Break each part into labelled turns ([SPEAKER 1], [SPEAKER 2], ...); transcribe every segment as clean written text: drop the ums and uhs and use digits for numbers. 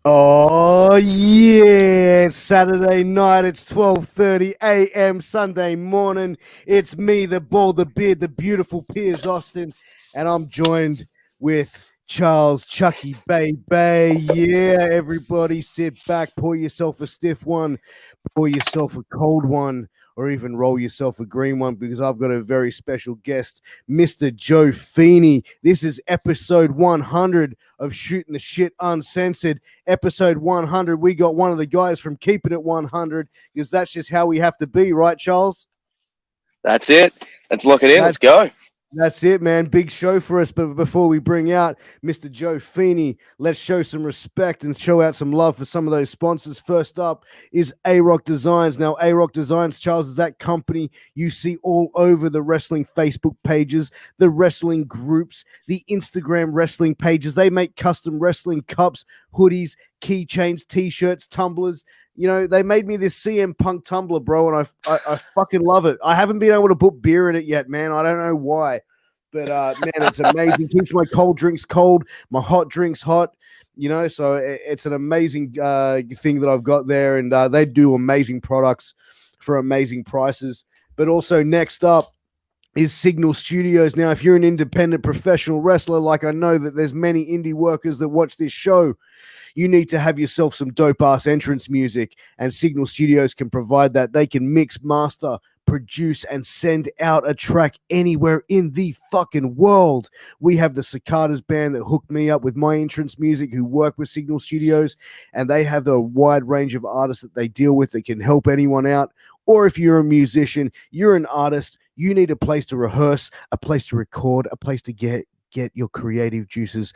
[SPEAKER 1] Oh yeah, it's Saturday night. It's 12:30 a.m. Sunday morning. It's me, the bald, the beard, the beautiful Piers Austin, and I'm joined with Charles Chucky Bay Bay. Yeah, everybody sit back, pour yourself a stiff one, pour yourself a cold one, or even roll yourself a green one, because I've got a very special guest, Mr. Joe Feeney. This is episode 100 of Shooting the Shit Uncensored. Episode 100, we got one of the guys from Keepin It 100, because that's just how we have to be, right, Charles?
[SPEAKER 2] That's it. Let's lock it in. Let's go.
[SPEAKER 1] That's it, man. Big show for us. But before we bring out Mr. Joe Feeney, let's show some respect and show out some love for some of those sponsors. First up is A-Rock Designs. Now, A-Rock Designs, Charles, is that company you see all over the wrestling Facebook pages, the wrestling groups, the Instagram wrestling pages. They make custom wrestling cups, hoodies, keychains, T-shirts, tumblers. You know, they made me this CM Punk tumbler, bro, and I fucking love it. I haven't been able to put beer in it yet, man. I don't know why. But, man, it's amazing. Keeps my cold drinks cold, my hot drinks hot, you know. So it's an amazing thing that I've got there. And they do amazing products for amazing prices. But also next up is Signal Studios. Now, if you're an independent professional wrestler, like I know that there's many indie workers that watch this show, you need to have yourself some dope-ass entrance music, and Signal Studios can provide that. They can mix, master, produce, and send out a track anywhere in the fucking world. We have the Cicadas band that hooked me up with my entrance music, who work with Signal Studios, and they have the wide range of artists that they deal with that can help anyone out. Or if you're a musician, you're an artist, you need a place to rehearse, a place to record, a place to get your creative juices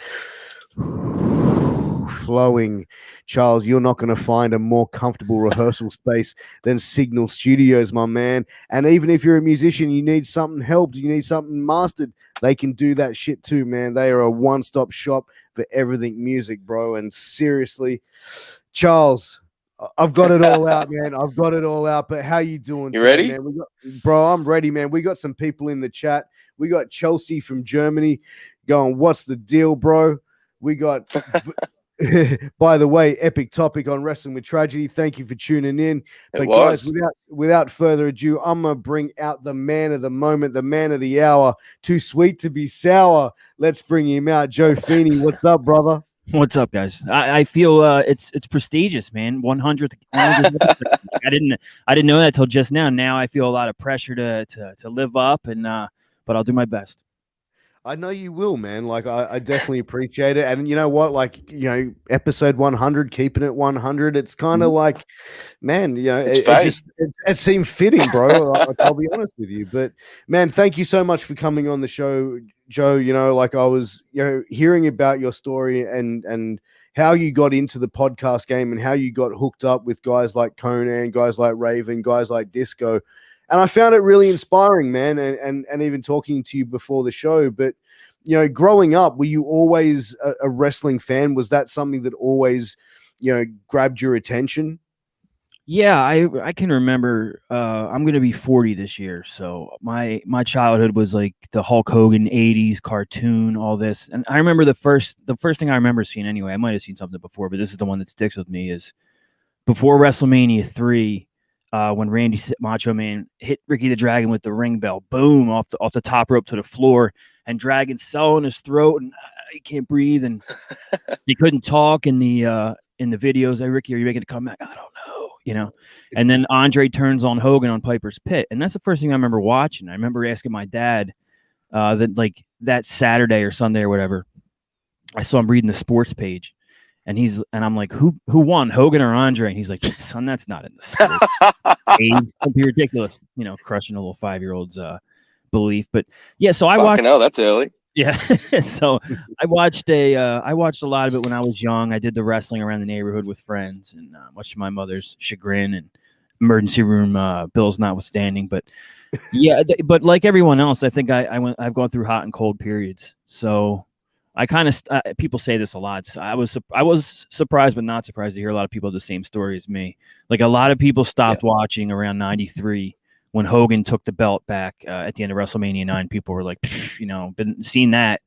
[SPEAKER 1] flowing. Charles, you're not going to find a more comfortable rehearsal space than Signal Studios, my man. And even if you're a musician, you need something helped, you need something mastered, they can do that shit too, man. They are a one-stop shop for everything music, bro. And seriously, Charles, I've got it all out, man. I've got it all out. But how you doing?
[SPEAKER 2] You ready?
[SPEAKER 1] Man? Bro, I'm ready, man. We got some people in the chat. We got Chelsea from Germany going, what's the deal, bro? We got... By the way, epic topic on Wrestling with Tragedy. Thank you for tuning in. But guys, without further ado, I'm gonna bring out the man of the moment, the man of the hour. Too sweet to be sour. Let's bring him out. Joe Feeney, what's up, brother?
[SPEAKER 3] What's up, guys? I feel it's prestigious, man. 100th. I didn't know that till just now. Now I feel a lot of pressure to live up, and but I'll do my best.
[SPEAKER 1] I know you will, man. Like, I definitely appreciate it. And you know what? Like, you know, episode 100, Keeping It 100, it's kind of like, man, you know, it seemed fitting, bro. I'll be honest with you. But, man, thank you so much for coming on the show, Joe. You know, like I was, you know, hearing about your story and how you got into the podcast game and how you got hooked up with guys like Konnan, guys like Raven, guys like Disco. And I found it really inspiring, man, and even talking to you before the show. But, you know, growing up, were you always a wrestling fan? Was that something that always, you know, grabbed your attention?
[SPEAKER 3] Yeah, I can remember. I'm going to be 40 this year. So my childhood was like the Hulk Hogan 80s cartoon, all this. And I remember the first thing I remember seeing anyway, I might have seen something before, but this is the one that sticks with me, is before WrestleMania 3. When Randy Macho Man hit Ricky the Dragon with the ring bell, boom, off the top rope to the floor, and Dragon's cell in his throat, and he can't breathe, and he couldn't talk in the videos. Hey, Ricky, are you making a comeback? I don't know, you know. And then Andre turns on Hogan on Piper's Pit, and that's the first thing I remember watching. I remember asking my dad that Saturday or Sunday or whatever, I saw him reading the sports page. And I'm like, who won, Hogan or Andre? And he's like, son, that's not in the sport. Don't be ridiculous, you know, crushing a little 5-year-old's belief. But yeah, so I watched.
[SPEAKER 2] No, that's early.
[SPEAKER 3] Yeah, so I watched a lot of it when I was young. I did the wrestling around the neighborhood with friends, and much to my mother's chagrin and emergency room bills notwithstanding. But yeah, but like everyone else, I think I've gone through hot and cold periods. So. I kind of people say this a lot. So I was surprised, but not surprised to hear a lot of people have the same story as me. Like a lot of people stopped watching around '93 when Hogan took the belt back at the end of WrestleMania 9. People were like, you know, been seeing that,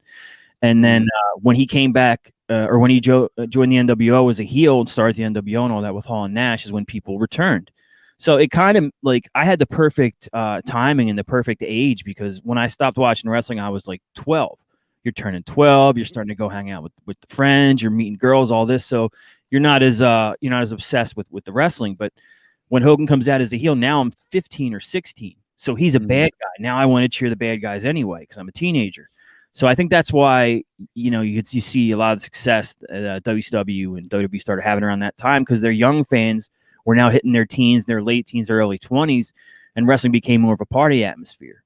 [SPEAKER 3] And then when he came back, or when he joined the NWO as a heel and started the NWO and all that with Hall and Nash, is when people returned. So it kind of like I had the perfect timing and the perfect age, because when I stopped watching wrestling, I was like 12. You're turning 12. You're starting to go hang out with the friends. You're meeting girls, all this. So you're not as obsessed with the wrestling. But when Hogan comes out as a heel, now I'm 15 or 16. So he's a bad guy. Now I want to cheer the bad guys anyway because I'm a teenager. So I think that's why, you see a lot of success WCW and WWE started having around that time, because their young fans were now hitting their teens, their late teens, their early 20s, and wrestling became more of a party atmosphere.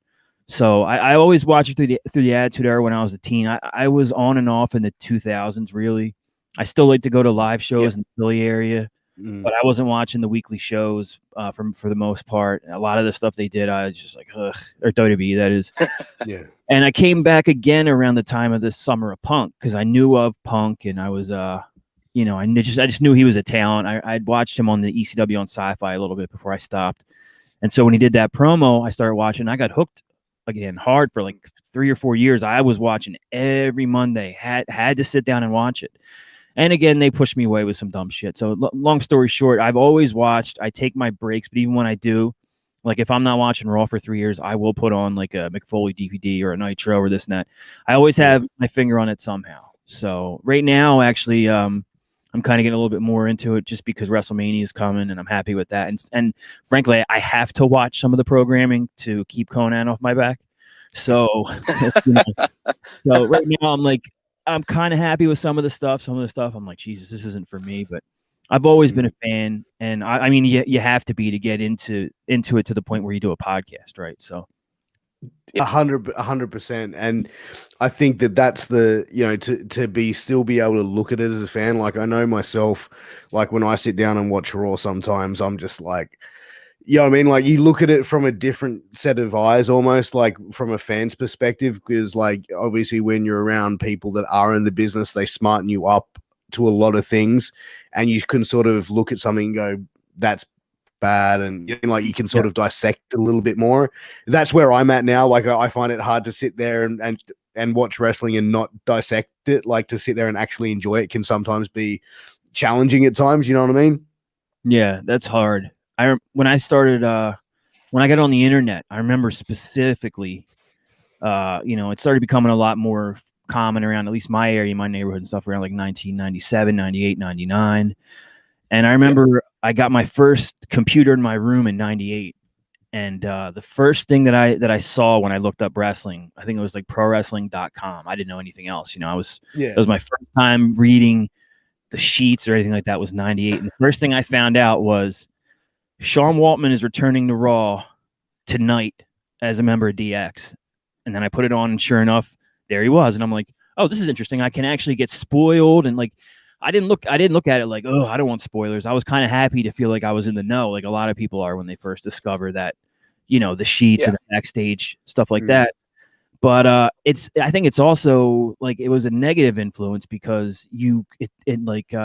[SPEAKER 3] So I always watched it through the Attitude Era when I was a teen. I was on and off in the 2000s, really. I still like to go to live shows in the Philly area, but I wasn't watching the weekly shows for the most part. A lot of the stuff they did, I was just like, ugh, or WWE, that is.
[SPEAKER 1] Yeah.
[SPEAKER 3] And I came back again around the time of the Summer of Punk, because I knew of Punk, and I was, I just knew he was a talent. I'd watched him on the ECW on Sci-Fi a little bit before I stopped. And so when he did that promo, I started watching. I got hooked again hard for like 3 or 4 years. I was watching every Monday, had to sit down and watch it. And again, they pushed me away with some dumb shit. So long story short, I've always watched. I take my breaks, but even when I do, like if I'm not watching Raw for 3 years, I will put on like a McFoley DVD or a Nitro or this and that. I always have my finger on it somehow. So right now, actually, I'm kind of getting a little bit more into it just because WrestleMania is coming, and I'm happy with that. And frankly, I have to watch some of the programming to keep Konnan off my back. So, so right now I'm kind of happy with some of the stuff. Some of the stuff I'm like, Jesus, this isn't for me. But I've always been a fan, and I mean, you have to be to get into it to the point where you do a podcast, right? So,
[SPEAKER 1] 100%, and I think that's the to still be able to look at it as a fan. Like I know myself, like when I sit down and watch Raw, sometimes I'm just like, I mean, like you look at it from a different set of eyes, almost like from a fan's perspective, because like obviously when you're around people that are in the business, they smarten you up to a lot of things, and you can sort of look at something and go, that's bad, and you can sort of dissect a little bit more. That's where I'm at now. Like I find it hard to sit there and watch wrestling and not dissect it. Like to sit there and actually enjoy it can sometimes be challenging at times. You know what I mean?
[SPEAKER 3] Yeah, that's hard. When I started, when I got on the internet, I remember specifically, it started becoming a lot more common around at least my area, my neighborhood and stuff around like 1997, 98, 99. And I remember I got my first computer in my room in 98. And the first thing that I saw when I looked up wrestling, I think it was like prowrestling.com. I didn't know anything else. It was my first time reading the sheets or anything like that, was 98. And the first thing I found out was Sean Waltman is returning to Raw tonight as a member of DX. And then I put it on, and sure enough, there he was. And I'm like, oh, this is interesting. I can actually get spoiled. And like, I didn't look at it like, oh, I don't want spoilers. I was kind of happy to feel like I was in the know, like a lot of people are when they first discover that, the sheets and the backstage stuff like that. But I think it's also like it was a negative influence because it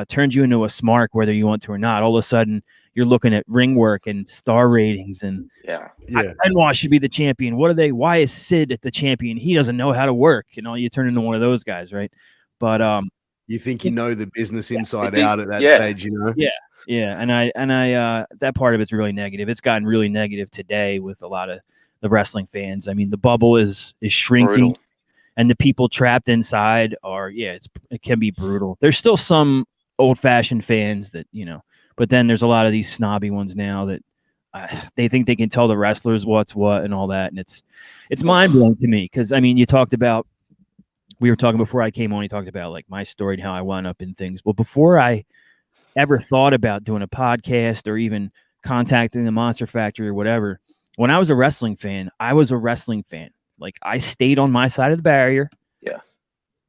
[SPEAKER 3] turns you into a smark whether you want to or not. All of a sudden, you're looking at ring work and star ratings and Benoit should be the champion. Why is Sid the champion? He doesn't know how to work. You turn into one of those guys, right? But
[SPEAKER 1] you think the business inside out at that stage,
[SPEAKER 3] Yeah, and I that part of it's really negative. It's gotten really negative today with a lot of the wrestling fans. I mean, the bubble is shrinking, and the people trapped inside are it can be brutal. There's still some old-fashioned fans that but then there's a lot of these snobby ones now that they think they can tell the wrestlers what's what and all that, and it's mind-blowing to me because I mean, we were talking before I came on. You talked about like my story and how I wound up in things. Well, before I ever thought about doing a podcast or even contacting the Monster Factory or whatever, when I was a wrestling fan, I was a wrestling fan. Like I stayed on my side of the barrier.
[SPEAKER 2] Yeah.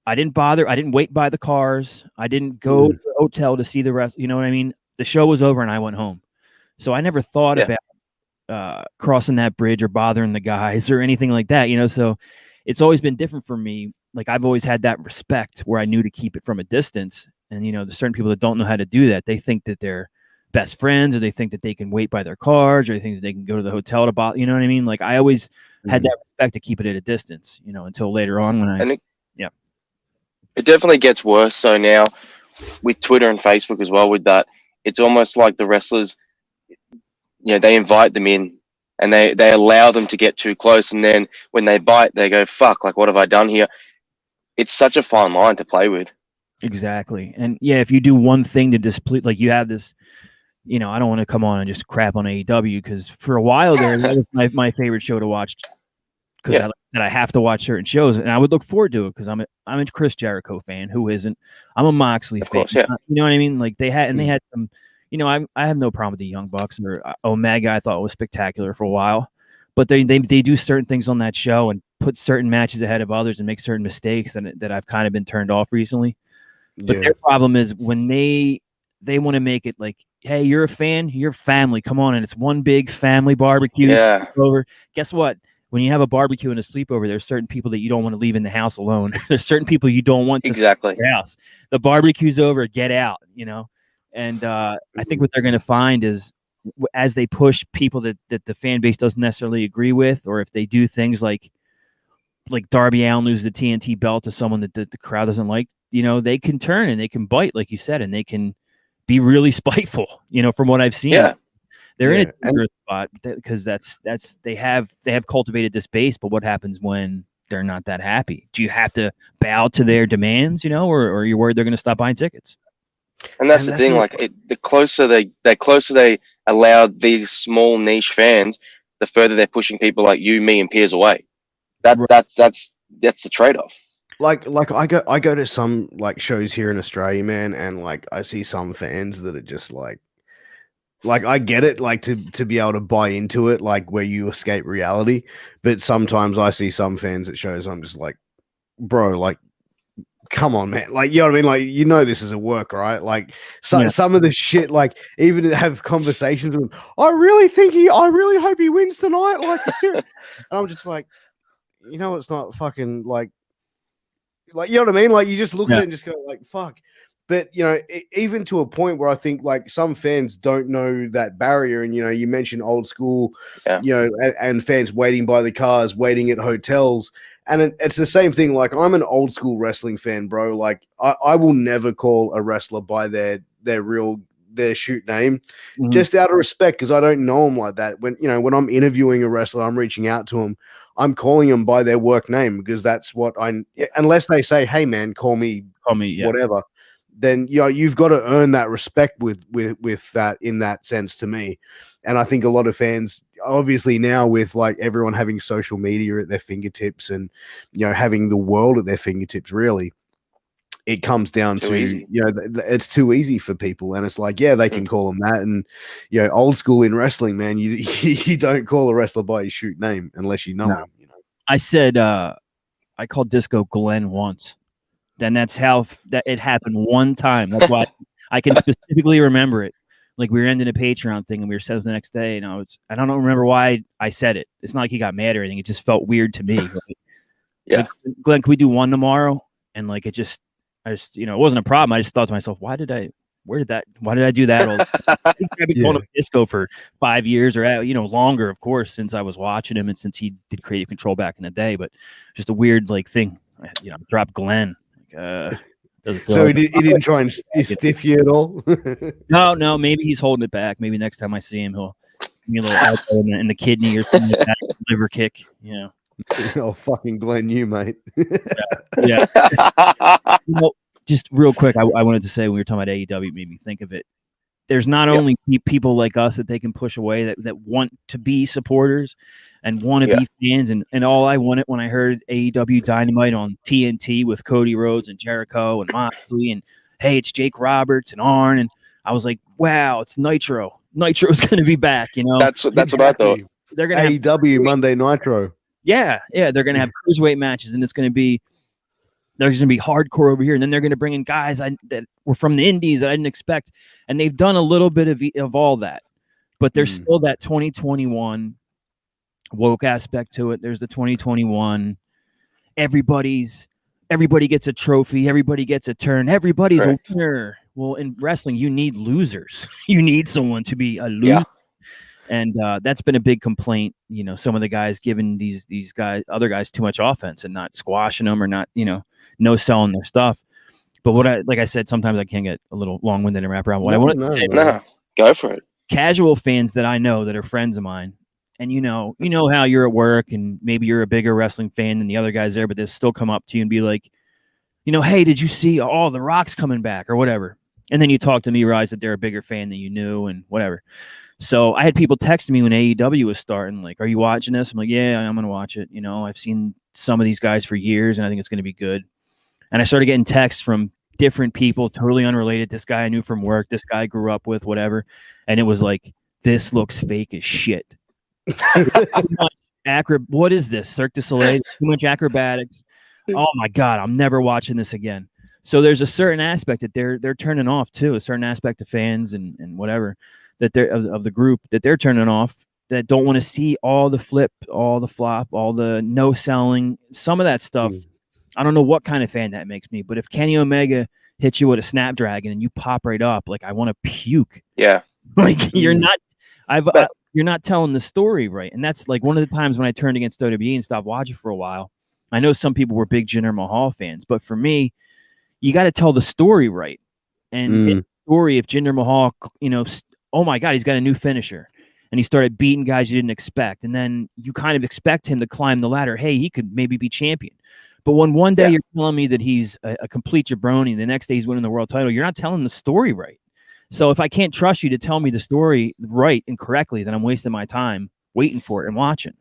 [SPEAKER 2] I
[SPEAKER 3] didn't bother. I didn't wait by the cars. I didn't go to the hotel to see the rest. You know what I mean? The show was over and I went home. So I never thought about crossing that bridge or bothering the guys or anything like that. So it's always been different for me. Like I've always had that respect where I knew to keep it from a distance. And, there's certain people that don't know how to do that. They think that they're best friends, or they think that they can wait by their cars, or they think that they can go to the hotel to bother. You know what I mean? Like I always had that respect to keep it at a distance, until later on when
[SPEAKER 2] It definitely gets worse. So now with Twitter and Facebook as well, with that, it's almost like the wrestlers, they invite them in and they allow them to get too close. And then when they bite, they go, fuck, like, what have I done here? It's such a fine line to play with.
[SPEAKER 3] Exactly. And yeah, if you do one thing to displease, like you have this, I don't want to come on and just crap on AEW, because for a while there, that was my favorite show to watch, because I have to watch certain shows, and I would look forward to it because I'm a Chris Jericho fan. Who isn't? I'm a Moxley fan.
[SPEAKER 2] Course, yeah.
[SPEAKER 3] You know what I mean? Like they had some. I have no problem with the Young Bucks or Omega. I thought was spectacular for a while, but they do certain things on that show and put certain matches ahead of others and make certain mistakes that I've kind of been turned off recently. But their problem is when they want to make it like, hey, you're a fan, you're family, come on, and it's one big family barbecue.
[SPEAKER 2] Yeah.
[SPEAKER 3] Over. Guess what? When you have a barbecue and a sleepover, there's certain people that you don't want to leave in the house alone. There's certain people you don't want to stay in your house. The barbecue's over, get out, And I think what they're going to find is, as they push people that the fan base doesn't necessarily agree with, or if they do things like Darby Allin lose the TNT belt to someone that the crowd doesn't like, they can turn and they can bite, like you said, and they can be really spiteful, from what I've seen.
[SPEAKER 2] Yeah.
[SPEAKER 3] They're in a dangerous spot because they have cultivated this base, but what happens when they're not that happy? Do you have to bow to their demands, or are you worried they're going to stop buying tickets?
[SPEAKER 2] And that's the thing, the closer they allow these small niche fans, the further they're pushing people like you, me, and Piers away. That's the trade-off.
[SPEAKER 1] Like I go to some shows here in Australia, man, and I see some fans that are just like I get it, to be able to buy into it, where you escape reality. But sometimes I see some fans at shows, I'm just like, bro, come on, man. You know what I mean? This is a work, right? Some of the shit, even to have conversations with him, I really hope he wins tonight. And I'm just like, it's not fucking you know what I mean? You just look at it and just go fuck. But, even to a point where I think some fans don't know that barrier. And, you mentioned old school, and fans waiting by the cars, waiting at hotels. And it's the same thing. I'm an old school wrestling fan, bro. I will never call a wrestler by their shoot name, just out of respect, because I don't know them like that. When I'm interviewing a wrestler, I'm reaching out to them. I'm calling them by their work name, because that's what unless they say, hey man, call me whatever, then you've got to earn that respect with that, in that sense, to me. And I think a lot of fans, obviously now with everyone having social media at their fingertips and having the world at their fingertips, really, it comes down to it's too easy for people. And it's they can call them that. And old school in wrestling, man, you don't call a wrestler by his shoot name unless you know him.
[SPEAKER 3] I said I called Disco Glenn once. Then that's how that it happened one time. That's why I can specifically remember it. We were ending a Patreon thing and we were set up the next day, and I don't remember why I said it. It's not like he got mad or anything. It just felt weird to me. Glenn, can we do one tomorrow? And I just it wasn't a problem. I just thought to myself, why did I do that? I think I've been calling him Disco for 5 years or longer, of course, since I was watching him and since he did Creative Control back in the day. But just a weird thing. Drop Glenn.
[SPEAKER 1] So he didn't try and stiff you at all?
[SPEAKER 3] No. Maybe he's holding it back. Maybe next time I see him, he'll give me a little elbow in the kidney or something like that, liver kick.
[SPEAKER 1] Oh, fucking Glenn, you mate.
[SPEAKER 3] Yeah. Just real quick, I wanted to say, when we were talking about AEW, it made me think of it. There's not only people like us that they can push away that want to be supporters and want to be fans. And all I wanted when I heard AEW Dynamite on TNT with Cody Rhodes and Jericho and Moxley and, hey, it's Jake Roberts and Arn. And I was like, wow, it's Nitro. Nitro's going to be back,
[SPEAKER 2] That's what I thought.
[SPEAKER 3] They're going to
[SPEAKER 1] AEW Monday Nitro.
[SPEAKER 3] Yeah. They're going to have cruiserweight matches, and it's going to be, there's going to be hardcore over here, and then they're going to bring in guys that were from the indies that I didn't expect, and they've done a little bit of all that, but there's still that 2021 woke aspect to it. There's the 2021 everybody gets a trophy, everybody gets a turn, everybody's a winner. Well, in wrestling, you need losers. You need someone to be a loser. Yeah. And that's been a big complaint, some of the guys giving these other guys too much offense and not squashing them, or not no selling their stuff. But like I said, sometimes I can get a little long-winded and wrap around. What I wanted to say,
[SPEAKER 2] no, go for it.
[SPEAKER 3] Casual fans that I know that are friends of mine, and you know how you're at work and maybe you're a bigger wrestling fan than the other guys there, but they'll still come up to you and be like, hey, did you see The Rock's coming back or whatever? And then you talk to them, you realize that they're a bigger fan than you knew and whatever. So I had people texting me when AEW was starting, like, are you watching this? I'm like, yeah, I'm going to watch it. I've seen some of these guys for years and I think it's going to be good. And I started getting texts from different people, totally unrelated. This guy I knew from work, this guy I grew up with, whatever. And it was like, this looks fake as shit. What is this? Cirque du Soleil? Too much acrobatics. Oh my God, I'm never watching this again. So there's a certain aspect that they're turning off too, a certain aspect of fans and whatever that they're of the group that they're turning off, that don't want to see all the flip, all the flop, all the no selling, some of that stuff. I don't know what kind of fan that makes me, but if Kenny Omega hits you with a Snapdragon and you pop right up, like I want to puke.
[SPEAKER 2] Yeah.
[SPEAKER 3] Like you're not telling the story right. And that's like one of the times when I turned against WWE and stopped watching for a while. I know some people were big Jinder Mahal fans, but for me, you got to tell the story right. And in the story, if Jinder Mahal, oh my God, he's got a new finisher and he started beating guys you didn't expect. And then you kind of expect him to climb the ladder. Hey, he could maybe be champion. But when one day you're telling me that he's a complete jabroni, the next day he's winning the world title, you're not telling the story right. So if I can't trust you to tell me the story right and correctly, then I'm wasting my time waiting for it and watching.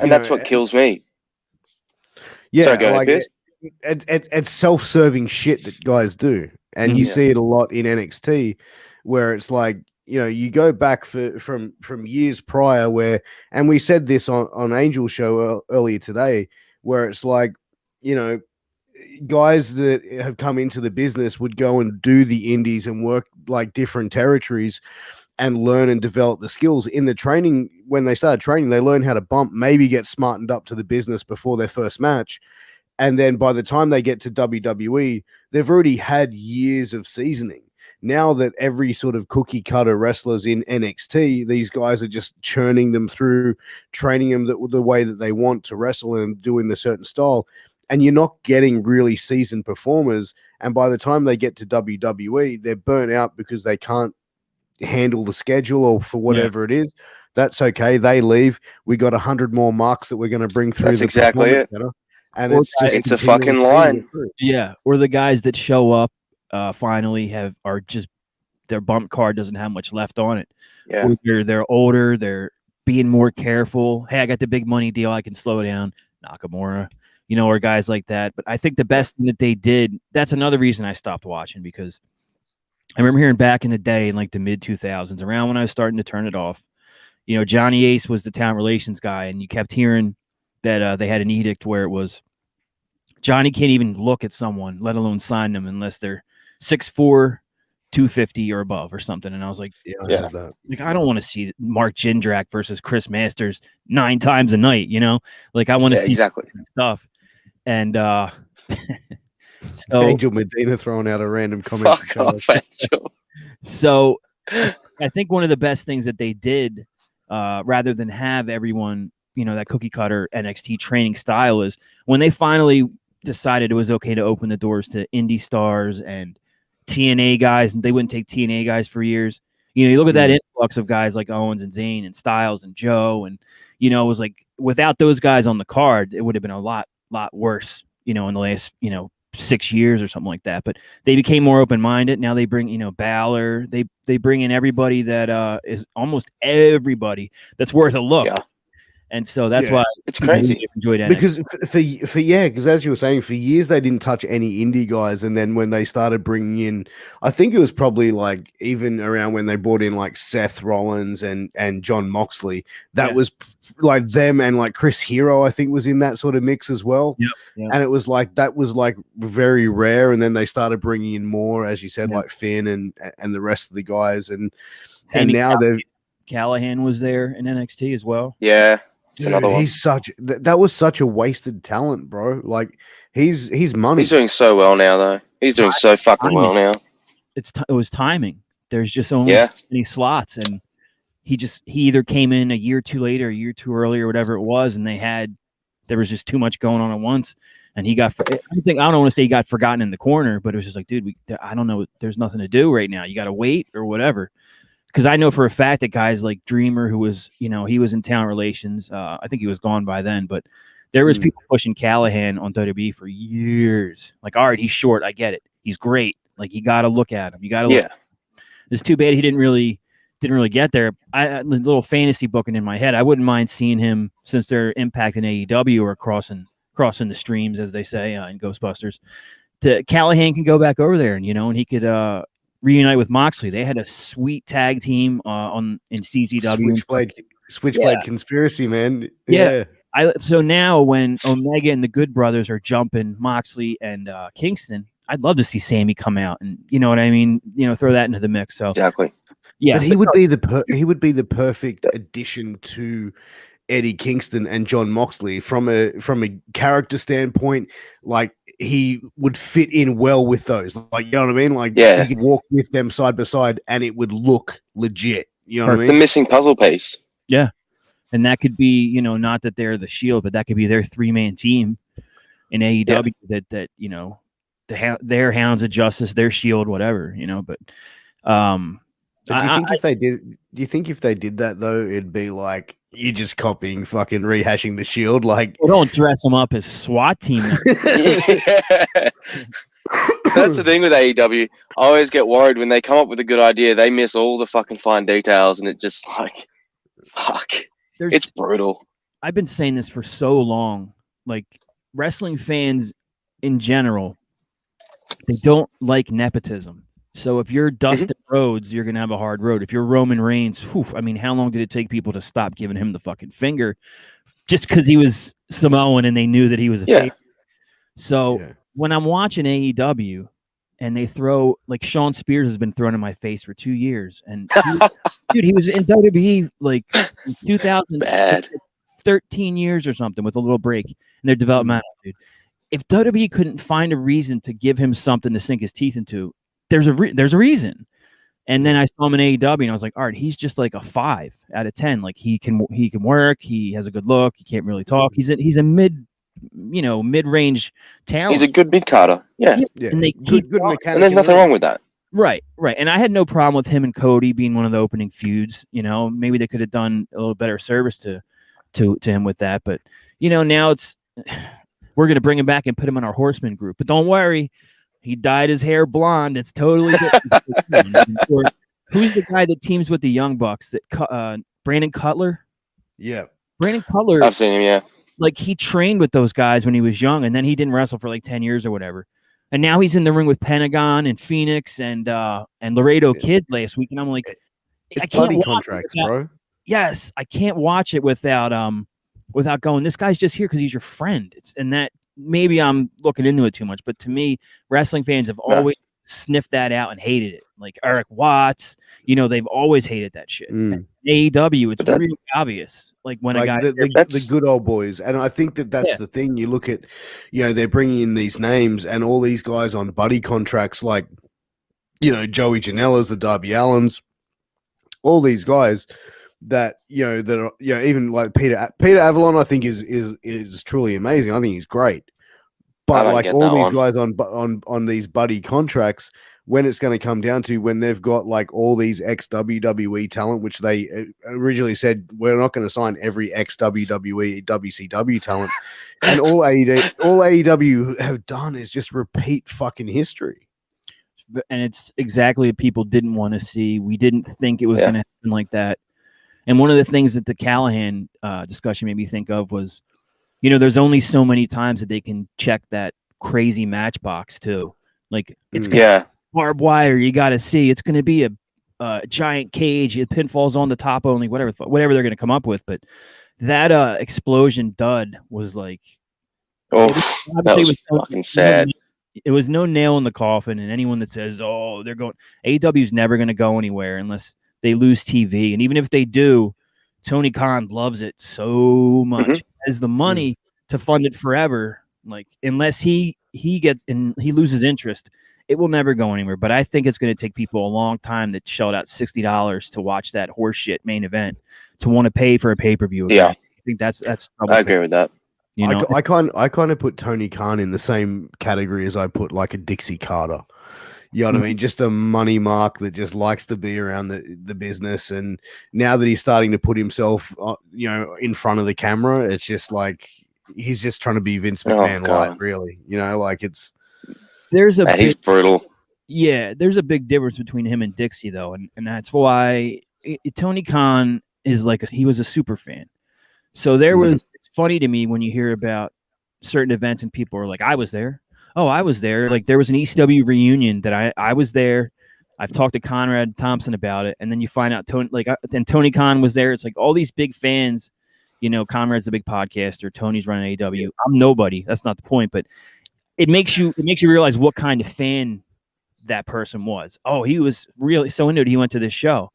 [SPEAKER 2] And that's what kills me.
[SPEAKER 1] Yeah,
[SPEAKER 2] so go ahead,
[SPEAKER 1] it's self-serving shit that guys do. And you see it a lot in NXT where it's like, you go back from years prior where, and we said this on Angel Show earlier today, where it's like, guys that have come into the business would go and do the indies and work like different territories and learn and develop the skills in the training. When they started training, they learn how to bump, maybe get smartened up to the business before their first match. And then by the time they get to WWE, they've already had years of seasoning. Now that every sort of cookie cutter wrestlers in NXT, these guys are just churning them through, training them the way that they want to wrestle and doing the certain style. And you're not getting really seasoned performers. And by the time they get to WWE, they're burnt out because they can't handle the schedule or for whatever it is. That's okay. They leave. We got 100 more marks that we're going to bring through.
[SPEAKER 2] That's exactly it.
[SPEAKER 1] And it's
[SPEAKER 2] a fucking line.
[SPEAKER 3] Yeah. Or the guys that show up finally are just their bump card doesn't have much left on it.
[SPEAKER 2] Yeah.
[SPEAKER 3] They're older. They're being more careful. Hey, I got the big money deal. I can slow down. Nakamura, or guys like that. But I think the best thing that they did, that's another reason I stopped watching, because I remember hearing back in the day in like the mid 2000s, around when I was starting to turn it off, Johnny Ace was the talent relations guy. And you kept hearing that they had an edict where it was Johnny can't even look at someone, let alone sign them, unless they're 6'4", 250 or above or something. And I was like, I don't want to see Mark Jindrak versus Chris Masters 9 times a night, like I want to see stuff. And so
[SPEAKER 1] Angel Medina throwing out a random comment.
[SPEAKER 3] So I think one of the best things that they did, rather than have everyone, that cookie cutter NXT training style, is when they finally decided it was okay to open the doors to indie stars and TNA guys, and they wouldn't take TNA guys for years. You look at that influx of guys like Owens and Zayn and Styles and Joe, and it was like without those guys on the card, it would have been a lot worse, in the last 6 years or something like that. But they became more open-minded. Now they bring Balor, they bring in everybody that is almost everybody that's worth a look.
[SPEAKER 2] Yeah.
[SPEAKER 3] And so that's why
[SPEAKER 2] it's crazy.
[SPEAKER 3] Enjoyed NXT.
[SPEAKER 1] Because as you were saying, for years they didn't touch any indie guys, and then when they started bringing in, I think it was probably like even around when they brought in like Seth Rollins and John Moxley, that was like them, and like Chris Hero I think was in that sort of mix as well.
[SPEAKER 3] Yeah.
[SPEAKER 1] And it was like that was like very rare, and then they started bringing in more, as you said, like Finn and the rest of the guys, and now they're
[SPEAKER 3] Callahan was there in NXT as well.
[SPEAKER 2] Yeah.
[SPEAKER 1] Dude, that was such a wasted talent, bro. Like he's money.
[SPEAKER 2] He's doing so well now, though. He's doing so fucking well now.
[SPEAKER 3] It was timing. There's just only so many slots, and he either came in a year too late or a year too early or whatever it was, and they had there was just too much going on at once. And he got, I don't want to say he got forgotten in the corner, but it was just like, dude, I don't know. There's nothing to do right now. You got to wait or whatever. Because I know for a fact that guys like Dreamer, who was, he was in talent relations. I think he was gone by then, but there was people pushing Callahan on WWE for years. Like, all right, he's short. I get it. He's great. Like, you got to look at him. You got to look. It's too bad he didn't really get there. A little fantasy booking in my head. I wouldn't mind seeing him, since they're impacting AEW or crossing the streams, as they say in Ghostbusters. Callahan can go back over there, and and he could reunite with Moxley. They had a sweet tag team in CZW.
[SPEAKER 1] Switchblade Conspiracy, man.
[SPEAKER 3] Yeah. So now when Omega and the Good Brothers are jumping Moxley and Kingston, I'd love to see Sammy come out and you know what I mean. Throw that into the mix. So
[SPEAKER 2] exactly.
[SPEAKER 3] Yeah,
[SPEAKER 1] but he would be the perfect addition to Eddie Kingston and John Moxley from a character standpoint. Like, he would fit in well with those. Like, you know what I mean? Like, he could walk with them side by side, and it would look legit. You know what I mean?
[SPEAKER 2] The missing puzzle piece.
[SPEAKER 3] Yeah, and that could be not that they're the Shield, but that could be their 3-man team in AEW. That their Hounds of Justice, their Shield, whatever. But
[SPEAKER 1] do you think if they did that though, it'd be like you're just copying, fucking rehashing the Shield? Like,
[SPEAKER 3] well, don't dress them up as SWAT team.
[SPEAKER 2] That's the thing with AEW. I always get worried when they come up with a good idea, they miss all the fucking fine details, and it just like, fuck. It's brutal.
[SPEAKER 3] I've been saying this for so long. Like, wrestling fans in general, they don't like nepotism. So if you're Dustin Rhodes, you're going to have a hard road. If you're Roman Reigns, how long did it take people to stop giving him the fucking finger just because he was Samoan and they knew that he was a favorite? So when I'm watching AEW and they throw, like, Sean Spears has been thrown in my face for 2 years. And he was in WWE like 2013 years or something with a little break in their developmental, dude. If WWE couldn't find a reason to give him something to sink his teeth into, there's a reason. And then I saw him in AEW and I was like, all right, he's just like a 5 out of 10. Like, he can work. He has a good look. He can't really talk. He's a mid-range talent.
[SPEAKER 2] He's a good mid-carder. Yeah.
[SPEAKER 3] And they keep
[SPEAKER 1] good mechanic.
[SPEAKER 2] And there's nothing wrong with that.
[SPEAKER 3] Right. And I had no problem with him and Cody being one of the opening feuds. Maybe they could have done a little better service to him with that. But, now it's we're going to bring him back and put him in our Horseman group. But don't worry. He dyed his hair blonde. It's totally different. Who's the guy that teams with the Young Bucks? That Brandon Cutler?
[SPEAKER 1] Yeah.
[SPEAKER 3] Brandon Cutler.
[SPEAKER 2] I've seen him, yeah.
[SPEAKER 3] Like, he trained with those guys when he was young, and then he didn't wrestle for like 10 years or whatever. And now he's in the ring with Pentagon and Phoenix and Laredo Kid last week. And I'm like,
[SPEAKER 1] I can't buddy contracts, bro.
[SPEAKER 3] Yes, I can't watch it without going, this guy's just here because he's your friend. And that, maybe I'm looking into it too much, but to me, wrestling fans have always sniffed that out and hated it. Like Eric Watts, they've always hated that shit. AEW, it's really obvious. Like, when a guy,
[SPEAKER 1] the good old boys, and I think that's the thing. You look at, they're bringing in these names and all these guys on buddy contracts, like, Joey Janela's, the Darby Allins, all these guys that that are even like Peter Avalon, I think is truly amazing. I think he's great, but like all these guys on these buddy contracts, when it's going to come down to when they've got like all these ex WWE talent, which they originally said we're not going to sign every ex WWE WCW talent, and all AEW have done is just repeat fucking history.
[SPEAKER 3] And it's exactly what people didn't want to see. We didn't think it was going to happen like that. And one of the things that the Callahan discussion made me think of was, there's only so many times that they can check that crazy match box too. Like, it's barbed wire. You got to see it's going to be a giant cage. Pinfalls on the top only. Whatever they're going to come up with. But that explosion dud was like,
[SPEAKER 2] that was fucking sad.
[SPEAKER 3] It was no nail in the coffin. And anyone that says, they're going, AEW is never going to go anywhere unless they lose TV. And even if they do, Tony Khan loves it so much. Has the money to fund it forever. Like, unless he gets and he loses interest, it will never go anywhere. But I think it's going to take people a long time that shelled out $60 to watch that horseshit main event to want to pay for a pay-per-view again.
[SPEAKER 2] Yeah.
[SPEAKER 3] I think that's
[SPEAKER 2] I agree with that.
[SPEAKER 3] You know,
[SPEAKER 1] I kind of put Tony Khan in the same category as I put like a Dixie Carter. You know what I mean? Just a money mark that just likes to be around the business. And now that he's starting to put himself, in front of the camera, it's just like he's just trying to be Vince McMahon light, really. Like
[SPEAKER 2] he's brutal.
[SPEAKER 3] Yeah, there's a big difference between him and Dixie, though, and that's why Tony Khan is he was a super fan. So it's funny to me when you hear about certain events and people are like, I was there. Oh, I was there. Like there was an ECW reunion that I was there. I've talked to Conrad Thompson about it, and then you find out Tony Khan was there. It's like all these big fans. Conrad's the big podcaster. Tony's running AEW. I'm nobody. That's not the point, but it makes you realize what kind of fan that person was. Oh, he was really so into it. He went to this show.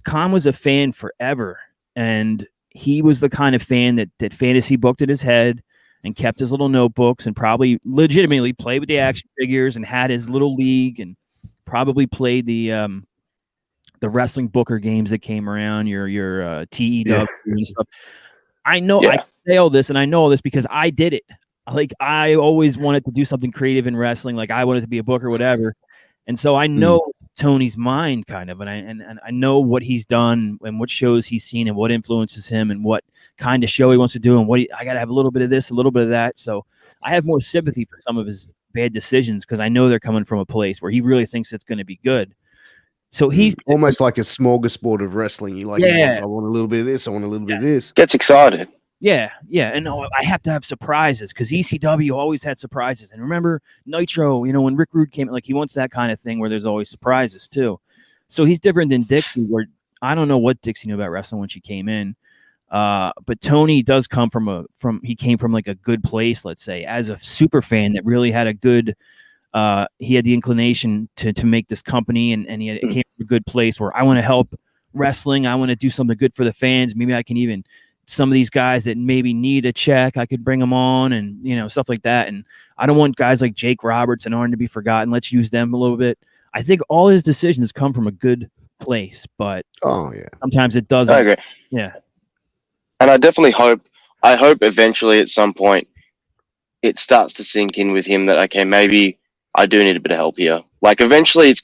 [SPEAKER 3] Khan was a fan forever, and he was the kind of fan that fantasy booked in his head and kept his little notebooks and probably legitimately played with the action figures and had his little league and probably played the wrestling booker games that came around, your TEW and stuff. I know I say all this, and I know all this because I did it. Like I always wanted to do something creative in wrestling. Like I wanted to be a booker, whatever. And so I know Tony's mind kind of, and I know what he's done and what shows he's seen and what influences him and what kind of show he wants to do and I got to have a little bit of this, a little bit of that. So I have more sympathy for some of his bad decisions because I know they're coming from a place where he really thinks it's going to be good. So he's
[SPEAKER 1] almost like a smorgasbord of wrestling. He wants, I want a little bit of this. I want a little bit of this.
[SPEAKER 2] Gets excited.
[SPEAKER 3] Yeah. And I have to have surprises because ECW always had surprises. And remember Nitro, when Rick Rude came, he wants that kind of thing where there's always surprises too. So he's different than Dixie, where I don't know what Dixie knew about wrestling when she came in. But Tony does come he came from like a good place, let's say, as a super fan that really had a good, he had the inclination to make this company and it came from a good place where I want to help wrestling. I want to do something good for the fans. Maybe I can even some of these guys that maybe need a check, I could bring them on and, stuff like that. And I don't want guys like Jake Roberts and Arn to be forgotten. Let's use them a little bit. I think all his decisions come from a good place, but sometimes it doesn't.
[SPEAKER 2] I agree.
[SPEAKER 3] Yeah.
[SPEAKER 2] And I definitely hope eventually at some point it starts to sink in with him that, okay, maybe I do need a bit of help here. Like eventually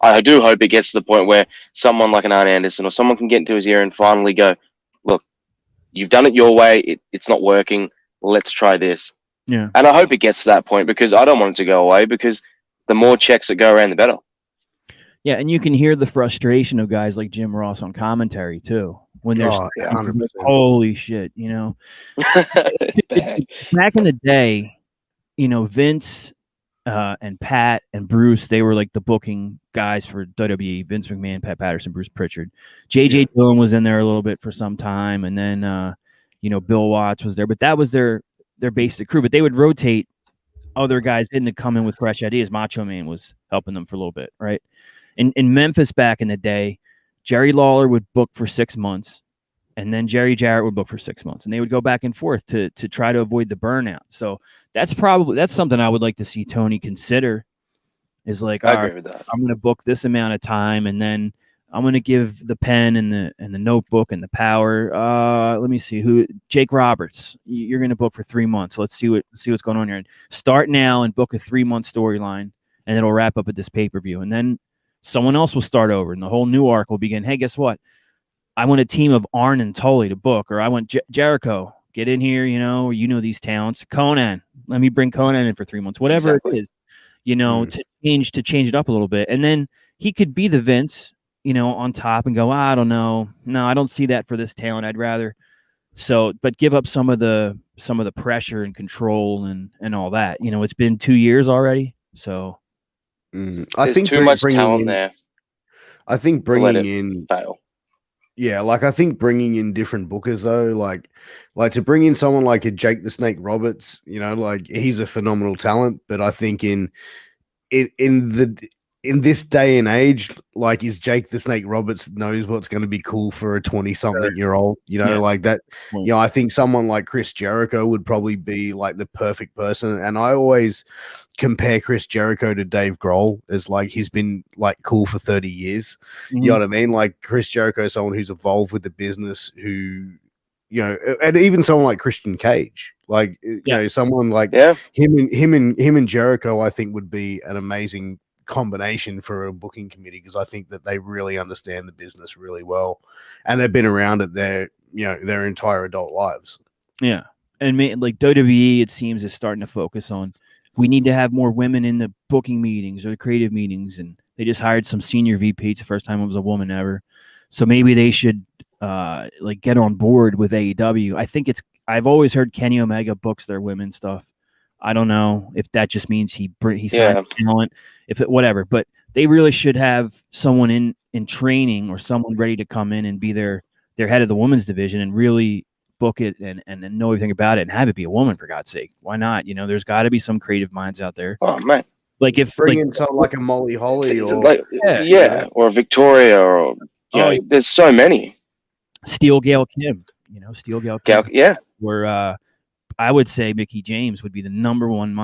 [SPEAKER 2] I do hope it gets to the point where someone like an Arn Anderson or someone can get into his ear and finally go, look, you've done it your way. It's not working. Let's try this.
[SPEAKER 3] Yeah.
[SPEAKER 2] And I hope it gets to that point because I don't want it to go away because the more checks that go around, the better.
[SPEAKER 3] Yeah, and you can hear the frustration of guys like Jim Ross on commentary too. When they're holy shit, Back in the day, Vince and Pat and Bruce, they were like the booking guys for WWE. Vince McMahon, Pat Patterson, Bruce Pritchard. JJ Dillon was in there a little bit for some time, and then Bill Watts was there, but that was their basic crew. But they would rotate other guys in to come in with fresh ideas. Macho Man was helping them for a little bit, right? In Memphis back in the day, Jerry Lawler would book for 6 months, and then Jerry Jarrett would book for 6 months, and they would go back and forth to try to avoid the burnout. So that's something I would like to see Tony consider. Is like,
[SPEAKER 2] I agree with that.
[SPEAKER 3] I'm going to book this amount of time, and then I'm going to give the pen and the notebook and the power. Let me see Jake Roberts. You're going to book for 3 months. Let's see what's going on here. Start now and book a 3-month storyline, and it'll wrap up at this pay-per-view, and then someone else will start over, and the whole new arc will begin. Hey, guess what? I want a team of Arn and Tully to book, or I want Jericho. Get in here, these talents. Konnan, let me bring Konnan in for 3 months. Whatever it is, to change it up a little bit, and then he could be the Vince, on top and go, I don't know, no, I don't see that for this talent. I'd rather but give up some of the pressure and control and all that. It's been 2 years already, so.
[SPEAKER 1] I think
[SPEAKER 2] too much talent there.
[SPEAKER 1] I think bringing in
[SPEAKER 2] fail.
[SPEAKER 1] Yeah, I think bringing in different bookers though, like to bring in someone like a Jake the Snake Roberts, he's a phenomenal talent, but I think in this day and age, is Jake the Snake Roberts knows what's going to be cool for a 20-something-year-old, like that. I think someone like Chris Jericho would probably be like the perfect person. And I always compare Chris Jericho to Dave Grohl as he's been cool for 30 years. Mm-hmm. You know what I mean? Like Chris Jericho is someone who's evolved with the business, who, and even someone like Christian Cage. Like, you know, someone like
[SPEAKER 2] Yeah.
[SPEAKER 1] him and Jericho, I think would be an amazing combination for a booking committee, because I think that they really understand the business really well, and they've been around it their entire adult lives.
[SPEAKER 3] Yeah. And like WWE, it seems, is starting to focus on, we need to have more women in the booking meetings or the creative meetings. And they just hired some senior VP. It's the first time it was a woman ever. So maybe they should like get on board with AEW. I've always heard Kenny Omega books their women stuff. I don't know if that just means he signed talent, whatever. But they really should have someone in training, or someone ready to come in and be their head of the women's division and really book it and know everything about it, and have it be a woman, for God's sake. Why not? You know, there's got to be some creative minds out there.
[SPEAKER 2] Oh man,
[SPEAKER 3] like if
[SPEAKER 1] bring in someone like a Molly Holly, or
[SPEAKER 2] or Victoria, or there's so many.
[SPEAKER 3] Steel Gail Kim, Steel Gail Kim. Where I would say Mickie James would be the number one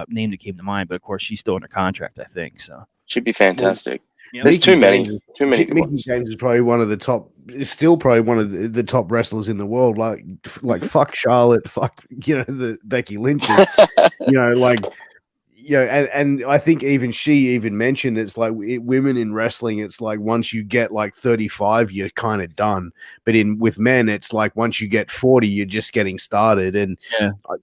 [SPEAKER 3] name that came to mind, but of course she's still under contract, I think. So
[SPEAKER 2] should be fantastic.
[SPEAKER 3] Yeah.
[SPEAKER 2] There's too many.
[SPEAKER 1] Mickie James is probably one of the top. Is still probably one of the top wrestlers in the world. Like fuck Charlotte, fuck the Becky Lynch. And I think even she mentioned it's like women in wrestling. It's like once you get like 35, you're kind of done. But with men, it's like once you get 40, you're just getting started. And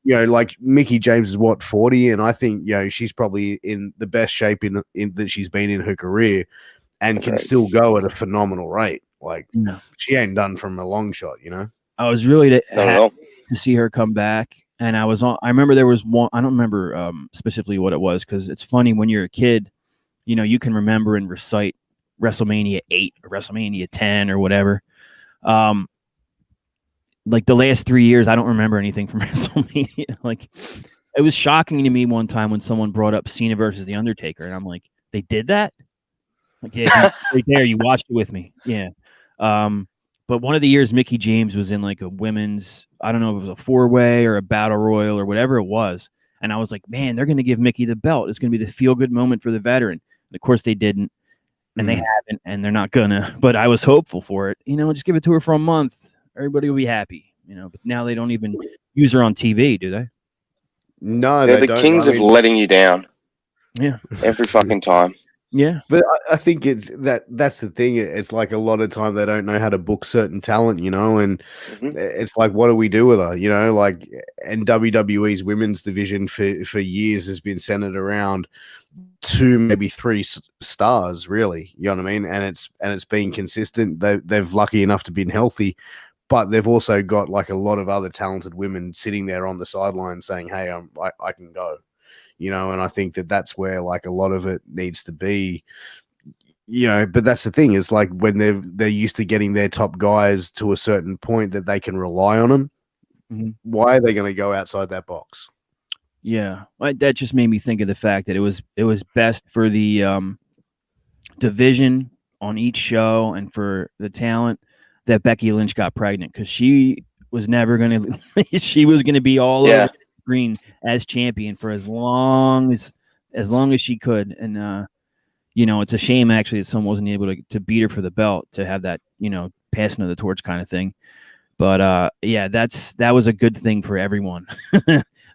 [SPEAKER 1] like Mickie James is 40, and I think she's probably in the best shape in that she's been in her career, and can still go at a phenomenal rate. Like she ain't done from a long shot.
[SPEAKER 3] I was really happy to see her come back. And I remember there was one, I don't remember specifically what it was, because it's funny when you're a kid, you can remember and recite WrestleMania 8 or WrestleMania 10 or whatever. Like the last 3 years, I don't remember anything from WrestleMania. Like, it was shocking to me one time when someone brought up Cena versus The Undertaker, and I'm like, they did that? Like, yeah, right there, you watched it with me. Yeah. But one of the years Mickie James was in like a women's, I don't know if it was a 4-way or a battle royal or whatever it was. And I was like, man, they're going to give Mickie the belt. It's going to be the feel-good moment for the veteran. And of course they didn't, and they haven't, and they're not going to. But I was hopeful for it. Just give it to her for a month. Everybody will be happy. But now they don't even use her on TV, do they?
[SPEAKER 2] No, they're the kings of letting you down.
[SPEAKER 3] Yeah.
[SPEAKER 2] Every fucking time.
[SPEAKER 1] Yeah, but I think that's the thing. It's like a lot of time they don't know how to book certain talent, and it's like, what do we do with her? And WWE's women's division for years has been centered around 2, maybe 3 stars, really. You know what I mean? And it's been consistent. They've lucky enough to been healthy, but they've also got like a lot of other talented women sitting there on the sidelines saying, "Hey, I can go." And I think that's where like a lot of it needs to be, but that's the thing, is like when they're used to getting their top guys to a certain point that they can rely on them. Why are they going to go outside that box?
[SPEAKER 3] Yeah. That just made me think of the fact that it was best for the division on each show and for the talent that Becky Lynch got pregnant, because she was never going to, she was going to be all over green as champion for as long as she could. And it's a shame actually that someone wasn't able to beat her for the belt, to have that passing of the torch kind of thing. But that was a good thing for everyone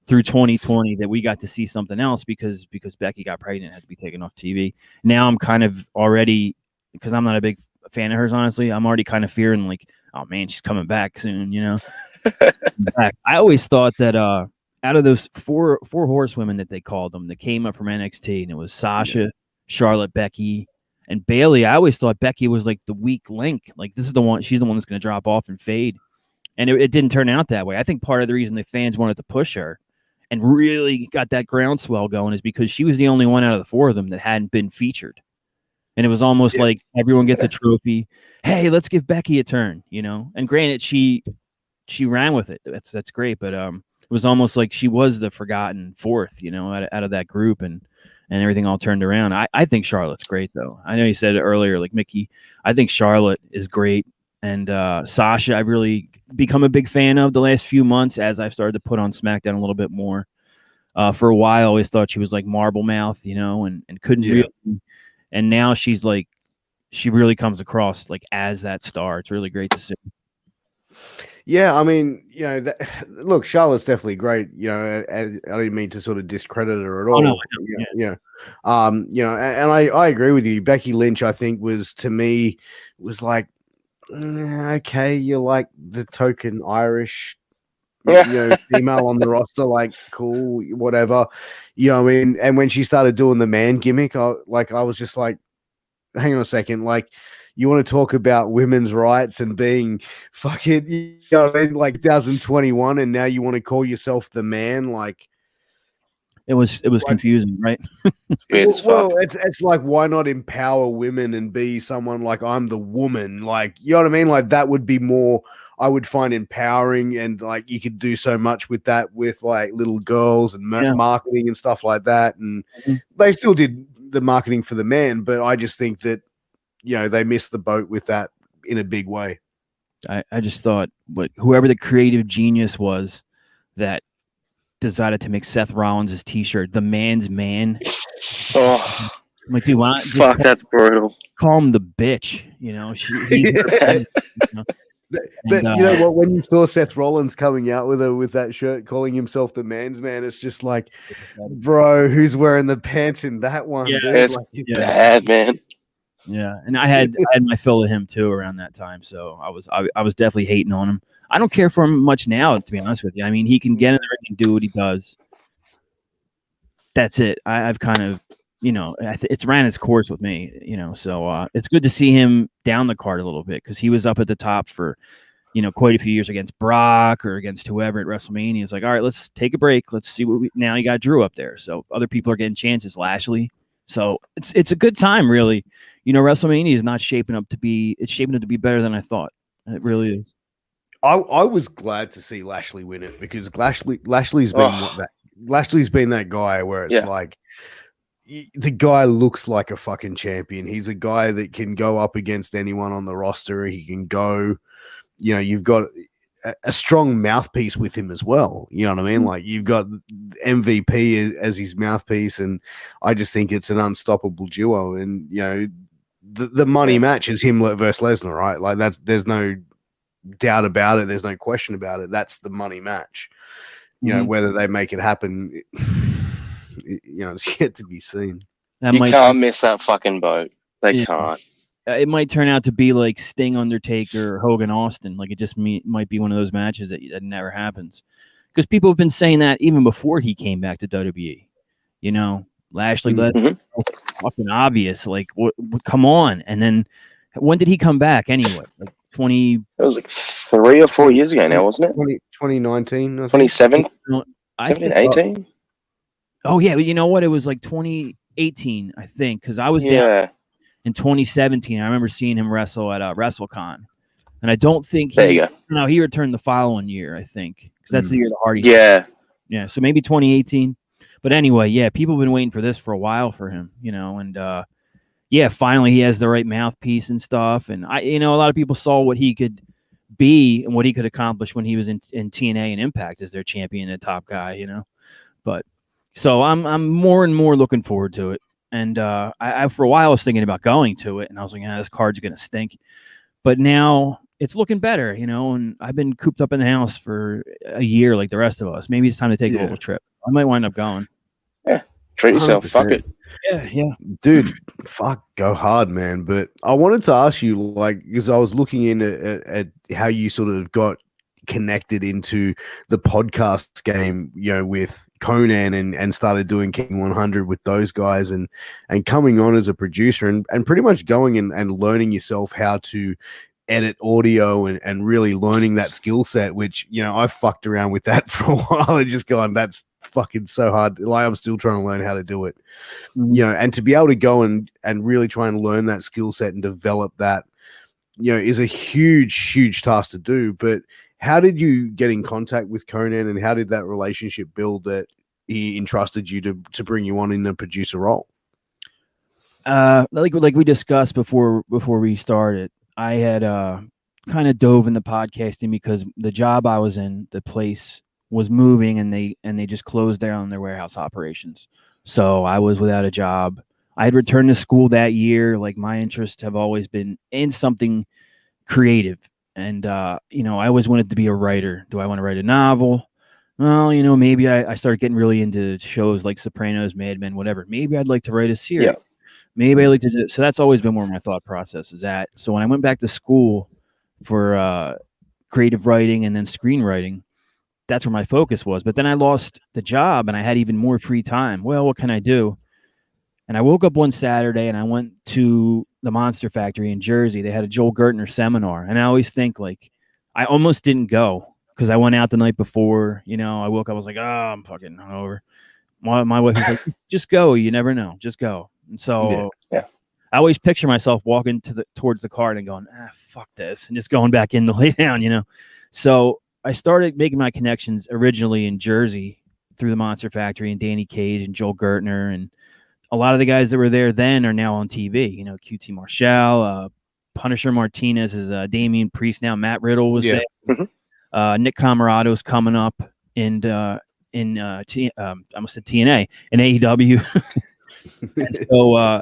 [SPEAKER 3] through 2020, that we got to see something else, because Becky got pregnant and had to be taken off TV. Now I'm kind of already, because I'm not a big fan of hers, honestly, I'm already kind of fearing like, oh man, she's coming back soon. I always thought that out of those four horsewomen that they called them, that came up from NXT, and it was Sasha, Charlotte, Becky, and Bayley. I always thought Becky was like the weak link. Like, this is the one, she's the one that's going to drop off and fade. And it didn't turn out that way. I think part of the reason the fans wanted to push her and really got that groundswell going is because she was the only one out of the 4 of them that hadn't been featured. And it was almost like everyone gets a trophy. Hey, let's give Becky a turn, And granted, she ran with it. That's great, but it was almost like she was the forgotten 4th, out of that group, and everything all turned around. I think Charlotte's great, though. I know you said it earlier, like Mickie. I think Charlotte is great, and Sasha, I've really become a big fan of the last few months as I've started to put on SmackDown a little bit more. For a while, I always thought she was like Marble Mouth, and couldn't really. And now she's like, she really comes across like as that star. It's really great to see.
[SPEAKER 1] Yeah, I mean, look, Charlotte's definitely great. And I didn't mean to sort of discredit her at
[SPEAKER 3] Oh
[SPEAKER 1] all.
[SPEAKER 3] no,
[SPEAKER 1] And I agree with you. Becky Lynch, I think, to me was like, okay, you're like the token Irish, female on the roster, like cool, whatever. I mean, and when she started doing the man gimmick, I was just like, hang on a second, like. You want to talk about women's rights and being fucking, like 2021, and now you want to call yourself the man? Like,
[SPEAKER 3] it was confusing, right?
[SPEAKER 1] Well, it's like, why not empower women and be someone like, I'm the woman? Like, you know what I mean? Like, that would be more, I would find empowering, and like you could do so much with that, with like little girls and marketing and stuff like that. And they still did the marketing for the man, but I just think that they missed the boat with that in a big way.
[SPEAKER 3] I just thought, whoever the creative genius was that decided to make Seth Rollins' T-shirt, "The Man's Man."
[SPEAKER 2] Oh,
[SPEAKER 3] I'm like, dude, why not
[SPEAKER 2] fuck, that's brutal.
[SPEAKER 3] Call him the bitch.
[SPEAKER 1] But you know what? When you saw Seth Rollins coming out with that shirt, calling himself the Man's Man, it's just like, bro, who's wearing the pants in that one?
[SPEAKER 3] Yeah,
[SPEAKER 1] dude?
[SPEAKER 2] It's bad, man.
[SPEAKER 3] Yeah, and I had my fill of him too around that time, so I was definitely hating on him. I don't care for him much now, to be honest with you. I mean, he can get in the ring and do what he does. That's it. I've kind of, it's ran its course with me, So it's good to see him down the card a little bit, because he was up at the top for, quite a few years against Brock or against whoever at WrestleMania. It's like, all right, let's take a break. Let's see now you got Drew up there, so other people are getting chances. Lashley. So it's a good time, really. WrestleMania is shaping up to be better than I thought. It really is.
[SPEAKER 1] I was glad to see Lashley win it, because Lashley's been that guy where it's like, the guy looks like a fucking champion. He's a guy that can go up against anyone on the roster. He can go, you've got a strong mouthpiece with him as well. You know what I mean? Like, you've got MVP as his mouthpiece, and I just think it's an unstoppable duo. And the money match is him versus Lesnar, right? Like, there's no doubt about it. There's no question about it. That's the money match. Whether they make it happen, it's yet to be seen.
[SPEAKER 2] You can't miss that fucking boat. They can't.
[SPEAKER 3] It might turn out to be like Sting, Undertaker, Hogan, Austin. Like, it just might be one of those matches that never happens, because people have been saying that even before he came back to WWE. Lashley fucking obvious. Like, come on. And then when did he come back anyway? Like it
[SPEAKER 2] was like 3 or 4 years ago now, wasn't it?
[SPEAKER 1] 2019,
[SPEAKER 2] 27, 18.
[SPEAKER 3] Oh yeah, you know what? It was like 2018, I think, because I was down in 2017. I remember seeing him wrestle at WrestleCon, and I don't think he returned the following year, I think, because that's the year the Hardys. Yeah. So maybe 2018. But anyway, people have been waiting for this for a while for him, and finally he has the right mouthpiece and stuff. And a lot of people saw what he could be and what he could accomplish when he was in TNA and Impact as their champion and top guy, But so I'm more and more looking forward to it. And I for a while was thinking about going to it, and I was like, this card's gonna stink. But now it's looking better, and I've been cooped up in the house for a year like the rest of us. Maybe it's time to take a little trip. I might wind up going.
[SPEAKER 2] Yeah. Treat yourself. 100%. Fuck it.
[SPEAKER 3] Yeah.
[SPEAKER 1] Dude, go hard, man. But I wanted to ask you, like, because I was looking in at how you sort of got connected into the podcast game, with Konnan and started doing King 100 with those guys, and coming on as a producer and pretty much going and learning yourself how to edit audio and really learning that skill set, which, I fucked around with that for a while and just gone, that's fucking so hard. Like, I'm still trying to learn how to do it, and to be able to go and really try and learn that skill set and develop that, is a huge task to do. But how did you get in contact with Konnan, and how did that relationship build that he entrusted you to bring you on in the producer role?
[SPEAKER 3] Like we discussed before we started, I had kind of dove into podcasting because the job I was in, the place was moving, and they just closed down their warehouse operations. So I was without a job. I had returned to school that year. Like, my interests have always been in something creative, And you know, I always wanted to be a writer. Do I want to write a novel? Well, you know, maybe I started getting really into shows like Sopranos, Mad Men, whatever. Maybe I'd like to write a series.
[SPEAKER 2] Yeah.
[SPEAKER 3] Maybe I like to do. So that's always been where my thought process is at. So when I went back to school for creative writing and then screenwriting, that's where my focus was. But then I lost the job and I had even more free time. Well, what can I do? And I woke up one Saturday and I went to the Monster Factory in Jersey. They had a Joel Gertner seminar. And I always think, like, I almost didn't go because I went out the night before. You know, I woke up, I was like, oh, I'm fucking hungover. My wife was like, just go. You never know. Just go. And so
[SPEAKER 2] Yeah.
[SPEAKER 3] I always picture myself walking towards the cart and going, fuck this, and just going back in to lay down, you know. So I started making my connections originally in Jersey through the Monster Factory and Danny Cage and Joel Gertner, and a lot of the guys that were there then are now on TV. You know, QT Marshall, Punisher Martinez is Damian Priest now. Matt Riddle was there.
[SPEAKER 2] Mm-hmm.
[SPEAKER 3] Nick Camarado's coming up in I almost said TNA in AEW. And so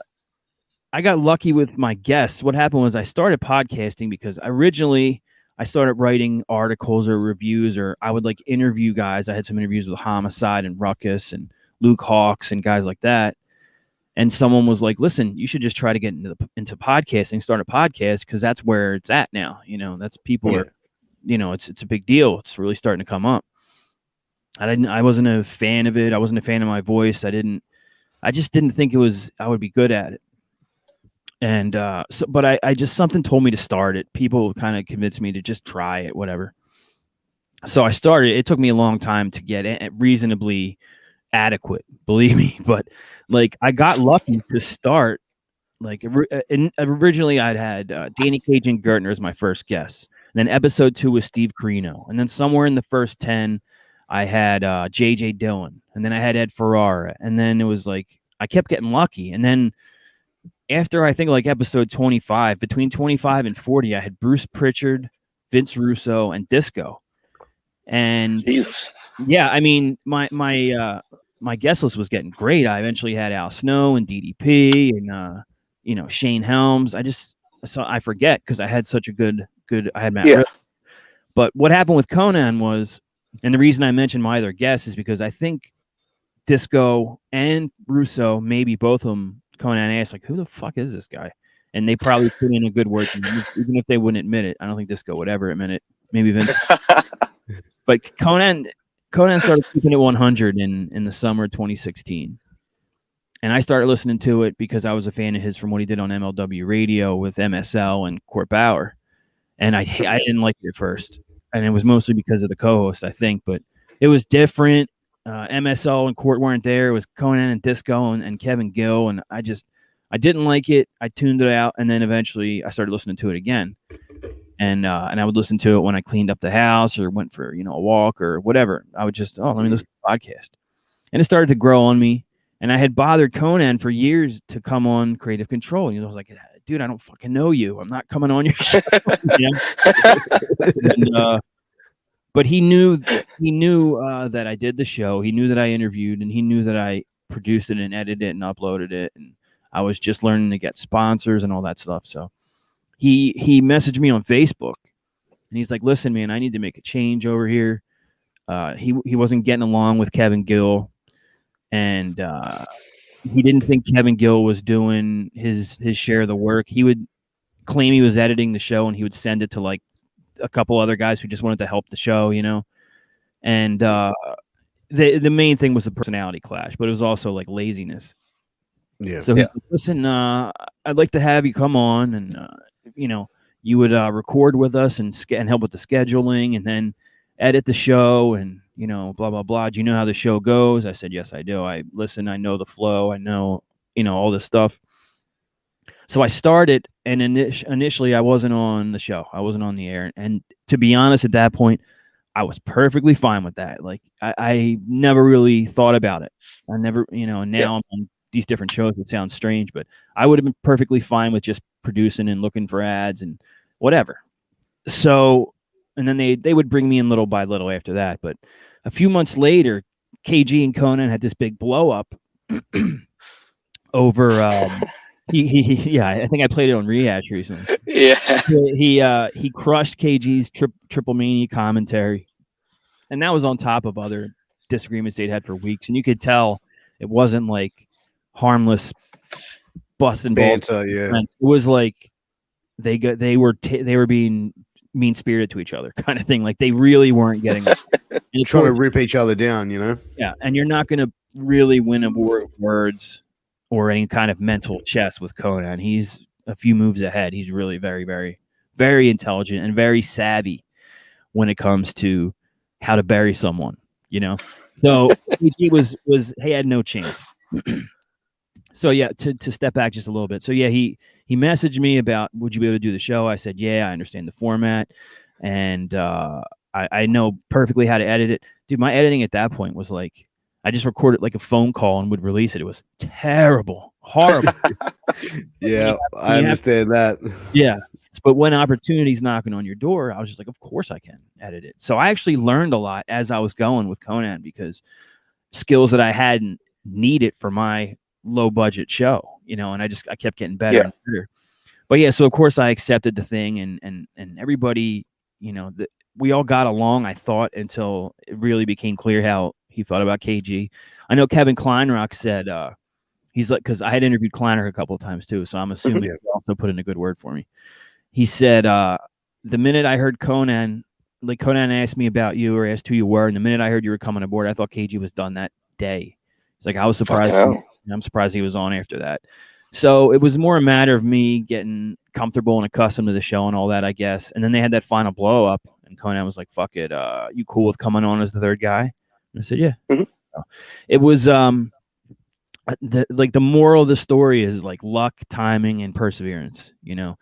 [SPEAKER 3] I got lucky with my guests. What happened was I started podcasting because originally I started writing articles or reviews, or I would like interview guys. I had some interviews with Homicide and Ruckus and Luke Hawks and guys like that. And someone was like, listen, you should just try to get into podcasting, start a podcast, because that's where it's at now. You know, that's people are, you know, it's a big deal. It's really starting to come up. I wasn't a fan of it. I wasn't a fan of my voice. I just didn't think I would be good at it. And but I just, something told me to start it. People kind of convinced me to just try it, whatever. So I started. It took me a long time to get reasonably adequate, believe me. But like, I got lucky to start. Like, originally I'd had Danny Cage and Gertner as my first guests. And then episode 2 was Steve Carino. And then somewhere in the first 10, I had JJ Dillon. And then I had Ed Ferrara. And then it was like, I kept getting lucky. And then after, I think, like episode 25, between 25 and 40, I had Bruce Pritchard, Vince Russo, and Disco. And
[SPEAKER 2] Jesus.
[SPEAKER 3] Yeah, I mean, my guest list was getting great. I eventually had Al Snow and DDP and you know, Shane Helms. I forget because I had such a good. I had Matt.
[SPEAKER 2] Yeah.
[SPEAKER 3] Riddle. But what happened with Konnan was, and the reason I mentioned my other guests is because I think Disco and Russo, maybe both of them, Konnan asked, like, who the fuck is this guy? And they probably put in a good word, even if they wouldn't admit it. I don't think Disco would ever admit it. Maybe Vince. But Konnan started Keepin It 100 in the summer of 2016. And I started listening to it because I was a fan of his from what he did on WWERAW with MSL and Court Bauer. And I didn't like it at first. And it was mostly because of the co-host, I think. But it was different. MSL and Court weren't there. It was Konnan and Disco and Kevin Gill. And I didn't like it. I tuned it out. And then eventually I started listening to it again. And I would listen to it when I cleaned up the house or went for, you know, a walk or whatever. I would just, let me listen to the podcast. And it started to grow on me. And I had bothered Konnan for years to come on Creative Control. And I was like, dude, I don't fucking know you. I'm not coming on your show. You know? But he knew that I did the show. He knew that I interviewed, and he knew that I produced it and edited it and uploaded it. And I was just learning to get sponsors and all that stuff. So he messaged me on Facebook, and he's like, listen, man, I need to make a change over here. He wasn't getting along with Kevin Gill. And he didn't think Kevin Gill was doing his share of the work. He would claim he was editing the show, and he would send it to like a couple other guys who just wanted to help the show, you know. And the main thing was the personality clash, but it was also like laziness.
[SPEAKER 1] Yeah.
[SPEAKER 3] So he's like, listen, I'd like to have you come on, and you know, you would record with us and help with the scheduling, and then edit the show, and you know, blah blah blah. Do you know how the show goes? I said, yes, I do. I listen. I know the flow. I know, you know, all this stuff. So I started, and initially I wasn't on the show. I wasn't on the air, and to be honest, at that point, I was perfectly fine with that. Like I never really thought about it. I never, you know. And now I'm on these different shows. It sounds strange, but I would have been perfectly fine with just producing and looking for ads and whatever. So. And then they would bring me in little by little after that. But a few months later, KG and Konnan had this big blow up over Yeah, I think I played it on Rehash recently.
[SPEAKER 2] Yeah.
[SPEAKER 3] He crushed KG's Triple Mania commentary, and that was on top of other disagreements they'd had for weeks, and you could tell it wasn't like harmless busting balls.
[SPEAKER 1] Banter, yeah.
[SPEAKER 3] It was like they were being mean spirited to each other, kind of thing. Like they really weren't getting
[SPEAKER 1] trying to rip each other down, you know.
[SPEAKER 3] Yeah, and you're not going to really win a war of words or any kind of mental chess with Konnan. He's a few moves ahead. He's really very, very, very intelligent and very savvy when it comes to how to bury someone, you know? So he had no chance. So yeah, to step back just a little bit. So yeah, he messaged me about, would you be able to do the show? I said, yeah, I understand the format. And I know perfectly how to edit it. Dude, my editing at that point was like, I just recorded like a phone call and would release it. It was terrible, horrible.
[SPEAKER 1] Yeah, I understand that.
[SPEAKER 3] Yeah. But when opportunity's knocking on your door, I was just like, of course I can edit it. So I actually learned a lot as I was going with Konnan, because skills that I hadn't needed for my low budget show, you know, and I kept getting better and better. But yeah, so of course I accepted the thing, and everybody, you know, we all got along, I thought, until it really became clear how he thought about KG. I know Kevin Kleinrock said, he's like, because I had interviewed Kleiner a couple of times too, so I'm assuming he also put in a good word for me. He said, the minute I heard Konnan, like Konnan asked me about you or asked who you were, and the minute I heard you were coming aboard, I thought KG was done that day. He's like, I was surprised. I'm surprised he was on after that. So it was more a matter of me getting comfortable and accustomed to the show and all that, I guess. And then they had that final blow up, and Konnan was like, fuck it. You cool with coming on as the third guy? And I said, yeah.
[SPEAKER 2] Mm-hmm.
[SPEAKER 3] So it was the moral of the story is like luck, timing, and perseverance. You know,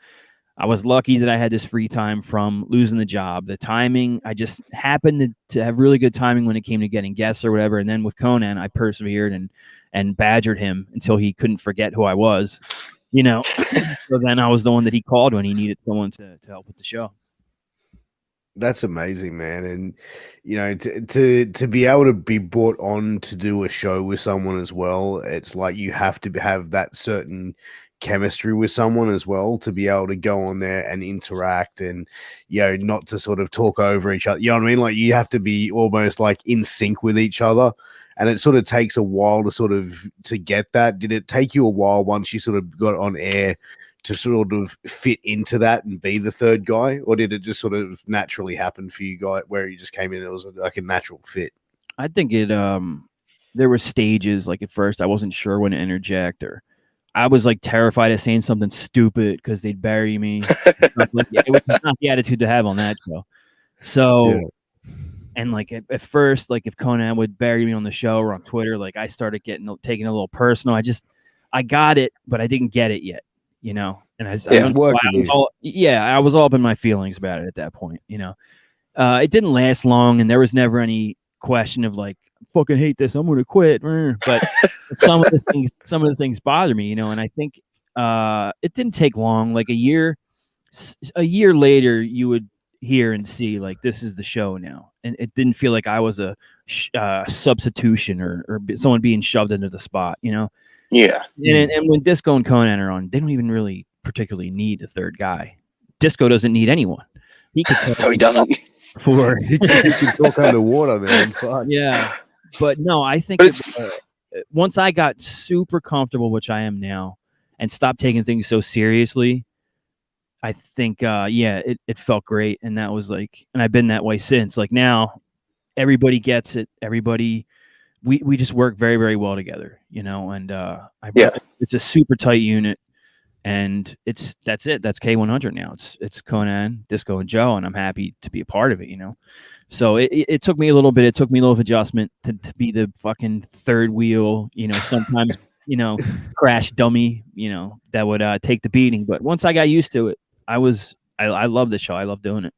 [SPEAKER 3] I was lucky that I had this free time from losing the job. The timing, I just happened to have really good timing when it came to getting guests or whatever. And then with Konnan, I persevered and badgered him until he couldn't forget who I was, you know. So then I was the one that he called when he needed someone to help with the show.
[SPEAKER 1] That's amazing, man. And you know, to be able to be brought on to do a show with someone as well, it's like you have to have that certain chemistry with someone as well to be able to go on there and interact, and you know, not to sort of talk over each other. You know what I mean? Like you have to be almost like in sync with each other. And it sort of takes a while to get that. Did it take you a while once you sort of got on air to sort of fit into that and be the third guy? Or did it just sort of naturally happen for you guys where you just came in, it was like a natural fit?
[SPEAKER 3] I think it, there were stages. Like at first I wasn't sure when to interject, or I was like terrified of saying something stupid because they'd bury me. It was not the attitude to have on that show. So, yeah. And like at first, like if Konnan would bury me on the show or on Twitter, like I started taking a little personal. I got it, but I didn't get it yet, you know. And I was all up in my feelings about it at that point, you know. It didn't last long, and there was never any question of like, fucking hate this, I'm gonna quit. But some of the things bother me, you know. And I think it didn't take long. Like a year later, you would hear and see like, this is the show now, and it didn't feel like I was a substitution or someone being shoved into the spot, you know.
[SPEAKER 2] Yeah.
[SPEAKER 3] And when Disco and Konnan are on, they don't even really particularly need a third guy. Disco doesn't need anyone. He could talk.
[SPEAKER 2] No, he doesn't.
[SPEAKER 1] He can talk underwater, man. Fuck.
[SPEAKER 3] Yeah, but no, I think once I got super comfortable, which I am now, and stopped taking things so seriously, I think, it felt great. And that was like, and I've been that way since. Like now, everybody gets it. Everybody, we just work very, very well together, you know. And it's a super tight unit, and that's it. That's K100 now. It's Konnan, Disco, and Joe, and I'm happy to be a part of it, you know. So it took me a little bit. It took me a little adjustment to be the fucking third wheel, you know. Sometimes, you know, crash dummy, you know, that would take the beating. But once I got used to it, I love the show. I love doing it.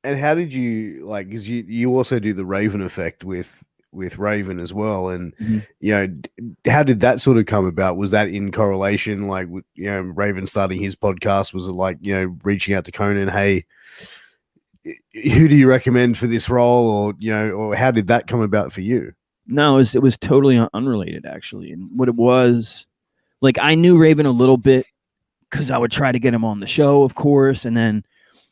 [SPEAKER 1] And how did you like? Because you also do the Raven effect with Raven as well, and you know, how did that sort of come about? Was that in correlation, like with, you know, Raven starting his podcast? Was it like, you know, reaching out to Konnan, hey, who do you recommend for this role, or you know, or how did that come about for you?
[SPEAKER 3] No, it was totally unrelated actually. And what it was, like I knew Raven a little bit because I would try to get him on the show, of course. And then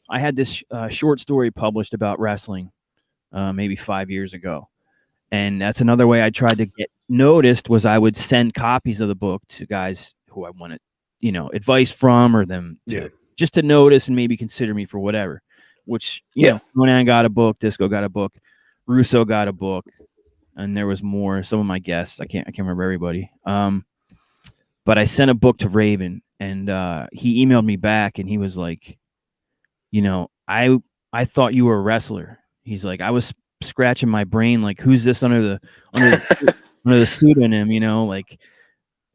[SPEAKER 3] I had this short story published about wrestling maybe 5 years ago. And that's another way I tried to get noticed was I would send copies of the book to guys who I wanted, advice from or them to, just to notice and maybe consider me for whatever, which, you know, Konnan got a book, Disco got a book, Russo got a book, and there was more. Some of my guests, I can't remember everybody. But I sent a book to Raven, and he emailed me back, and he was like, I thought you were a wrestler. He's like, I was scratching my brain, like, who's this under the pseudonym, like,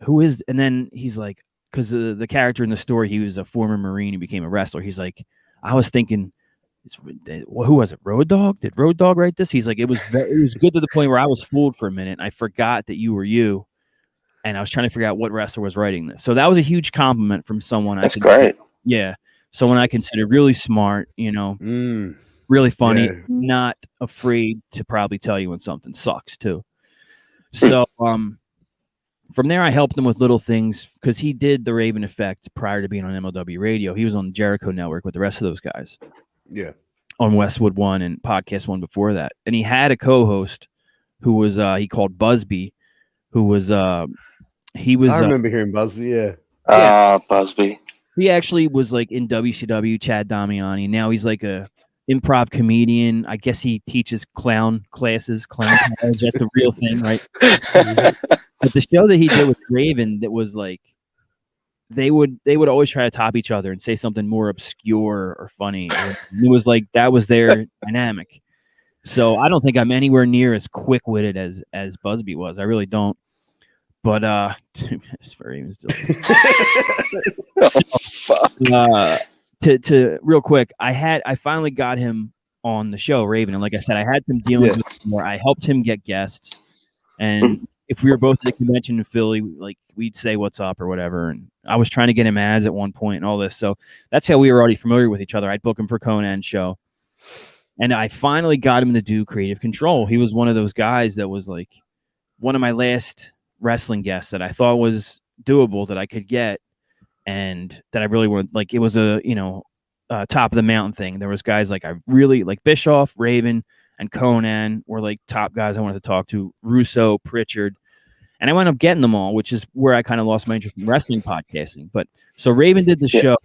[SPEAKER 3] who is? And then he's like, because the character in the story, he was a former Marine who became a wrestler. He's like, I was thinking, who was it? Road Dogg? Did Road Dogg write this? He's like, it was good to the point where I was fooled for a minute. And I forgot that you were you. And I was trying to figure out what wrestler was writing this. So that was a huge compliment from someone.
[SPEAKER 2] That's great.
[SPEAKER 3] Yeah. Someone I consider really smart, really funny, not afraid to probably tell you when something sucks too. So from there, I helped him with little things because he did the Raven Effect prior to being on MLW Radio. He was on the Jericho Network with the rest of those guys.
[SPEAKER 1] Yeah.
[SPEAKER 3] On Westwood One and Podcast One before that. And he had a co-host who was, he called Busby, who was, he was.
[SPEAKER 1] I remember hearing Busby,
[SPEAKER 2] Busby.
[SPEAKER 3] He actually was like in WCW, Chad Damiani. Now he's like a improv comedian. I guess he teaches clown classes, clown college. That's a real thing, right? But the show that he did with Raven, that was like, they would always try to top each other and say something more obscure or funny. And it was like, that was their dynamic. So I don't think I'm anywhere near as quick-witted as Busby was. I really don't. But it's very to real quick, I finally got him on the show, Raven, and like I said, I had some dealings with him where I helped him get guests, and if we were both at a convention in Philly, like we'd say what's up or whatever, and I was trying to get him ads at one point and all this, so that's how we were already familiar with each other. I'd book him for Konnan's show, and I finally got him to do Creative Control. He was one of those guys that was like one of my last wrestling guests that I thought was doable, that I could get, and that I really wanted. Like, it was a top of the mountain thing. There was guys like I really like Bischoff, Raven, and Konnan were like top guys I wanted to talk to. Russo, Pritchard, and I wound up getting them all, which is where I kind of lost my interest in wrestling podcasting. But so Raven did the show,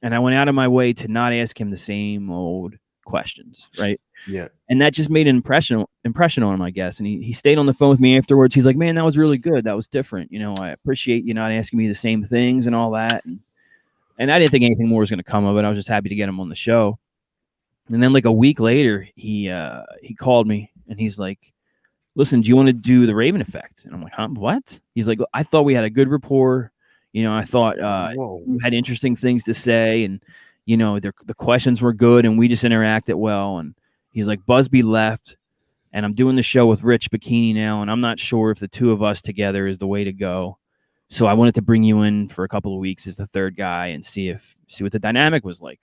[SPEAKER 3] and I went out of my way to not ask him the same old questions, right?
[SPEAKER 1] Yeah.
[SPEAKER 3] And that just made an impression on him, I guess. And he stayed on the phone with me afterwards. He's like, man, that was really good. That was different. I appreciate you not asking me the same things and all that. And I didn't think anything more was going to come of it. I was just happy to get him on the show. And then like a week later, he called me and he's like, listen, do you want to do the Raven Effect? And I'm like, huh? What? He's like, I thought we had a good rapport. I thought you had interesting things to say, and the questions were good, and we just interacted well. And he's like, Busby left, and I'm doing the show with Rich Bikini now, and I'm not sure if the two of us together is the way to go. So I wanted to bring you in for a couple of weeks as the third guy and see what the dynamic was like.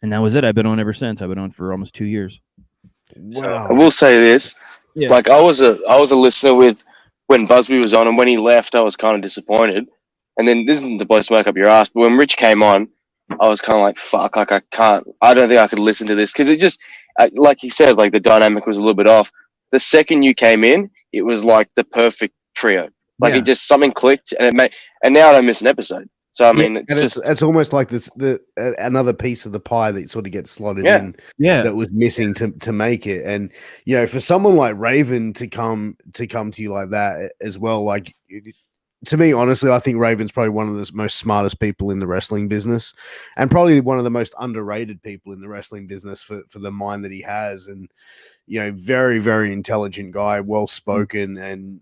[SPEAKER 3] And that was it. I've been on ever since. I've been on for almost 2 years.
[SPEAKER 1] Wow.
[SPEAKER 2] I will say this. Yeah. Like, I was a listener with when Busby was on, and when he left, I was kind of disappointed. And then, this isn't to blow smoke up your ass, but when Rich came on, I was kind of like, fuck, like I don't think I could listen to this. Because it just, like you said, like the dynamic was a little bit off. The second you came in, it was like the perfect trio. Like it just, something clicked, and and now I don't miss an episode. So I mean,
[SPEAKER 1] it's almost like this another piece of the pie that sort of gets slotted in that was missing to make it. And for someone like Raven to come to you like that as well, like, to me, honestly, I think Raven's probably one of the most smartest people in the wrestling business, and probably one of the most underrated people in the wrestling business for the mind that he has. And very, very intelligent guy, well spoken, and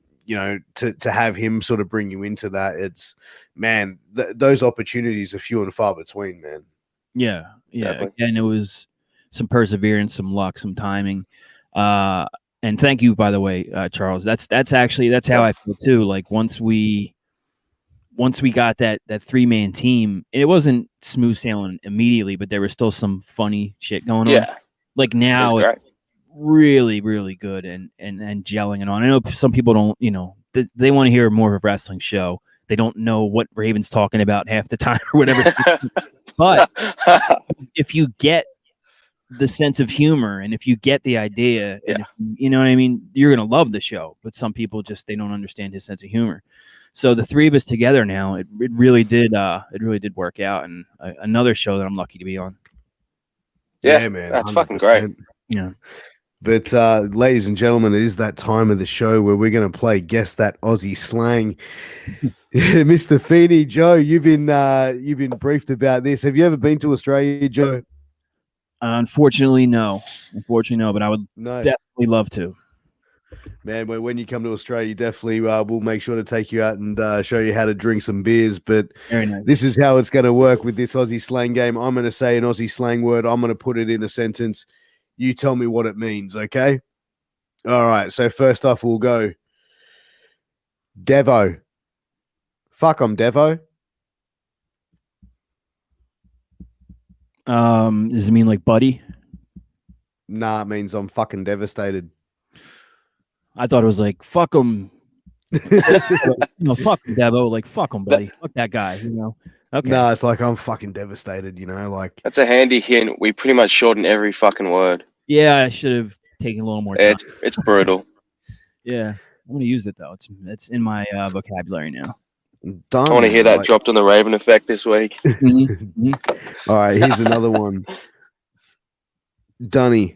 [SPEAKER 1] to have him sort of bring you into that, it's, man, those opportunities are few and far between, man.
[SPEAKER 3] Yeah. And it was some perseverance, some luck, some timing. And thank you, by the way, Charles. That's how I feel too. Like once we got that 3-man team, it wasn't smooth sailing immediately, but there was still some funny shit going on.
[SPEAKER 2] Yeah.
[SPEAKER 3] Like now, it's really, really good and gelling and on. I know some people don't, they want to hear more of a wrestling show. they don't know what Raven's talking about half the time or whatever. But if you get the sense of humor and if you get the idea, and if, you know what I mean, you're gonna love the show. But some people just they don't understand his sense of humor. So the three of us together now, it really did work out, and another show that I'm lucky to be on.
[SPEAKER 2] Yeah,
[SPEAKER 1] man,
[SPEAKER 2] that's
[SPEAKER 1] 100%.
[SPEAKER 2] fucking great.
[SPEAKER 3] Yeah.
[SPEAKER 1] But ladies and gentlemen, it is that time of the show where we're going to play Guess That Aussie Slang. Mr. Feeney, Joe, you've been briefed about this. Have you ever been to Australia, Joe?
[SPEAKER 3] Unfortunately, no. But I would definitely love to.
[SPEAKER 1] Man, when you come to Australia, definitely we'll make sure to take you out and show you how to drink some beers. But
[SPEAKER 3] very nice.
[SPEAKER 1] This is how it's going to work with this Aussie slang game. I'm going to say an Aussie slang word. I'm going to put it in a sentence. You tell me what it means, okay? All right, so first off, we'll go Devo. Fuck, I'm Devo.
[SPEAKER 3] Does it mean like buddy?
[SPEAKER 1] Nah, it means I'm fucking devastated.
[SPEAKER 3] I thought it was like fuck him. Fuck Devo, like fuck him, buddy. Fuck that guy, you know. Okay.
[SPEAKER 1] No, it's like I'm fucking devastated, you know, like
[SPEAKER 2] That's a handy hint. We pretty much shorten every fucking word.
[SPEAKER 3] Yeah, I should have taken a little more time.
[SPEAKER 2] It's brutal.
[SPEAKER 3] Yeah, I'm gonna use it though. It's in my vocabulary now.
[SPEAKER 1] Done,
[SPEAKER 2] I want to hear that dropped on the Raven effect this week.
[SPEAKER 1] All right, here's another one. Dunny.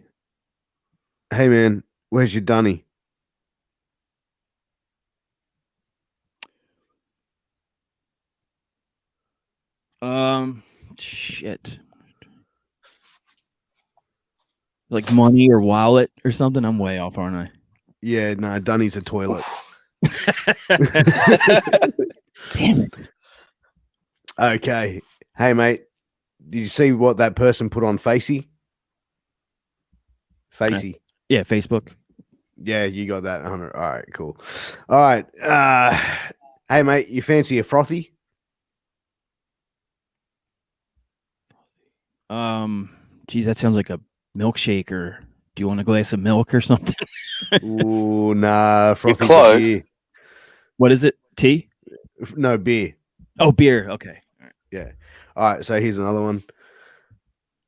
[SPEAKER 1] Hey man, where's your Dunny?
[SPEAKER 3] Shit. Like money or wallet or something. I'm way off, aren't I?
[SPEAKER 1] Yeah, no, Dunny's a toilet.
[SPEAKER 3] Damn it.
[SPEAKER 1] Okay. Hey mate, did you see what that person put on Facey? Facey.
[SPEAKER 3] Yeah, Facebook.
[SPEAKER 1] Yeah, you got that 100. All right, cool. All right. Hey mate, you fancy a frothy?
[SPEAKER 3] Geez, that sounds like a milkshake, or do you want a glass of milk or something?
[SPEAKER 1] Ooh, nah, frothy
[SPEAKER 2] close.
[SPEAKER 1] beer.
[SPEAKER 3] What is it? Tea?
[SPEAKER 1] No, beer.
[SPEAKER 3] Oh, beer. Okay. All right.
[SPEAKER 1] Yeah. All right, so here's another one.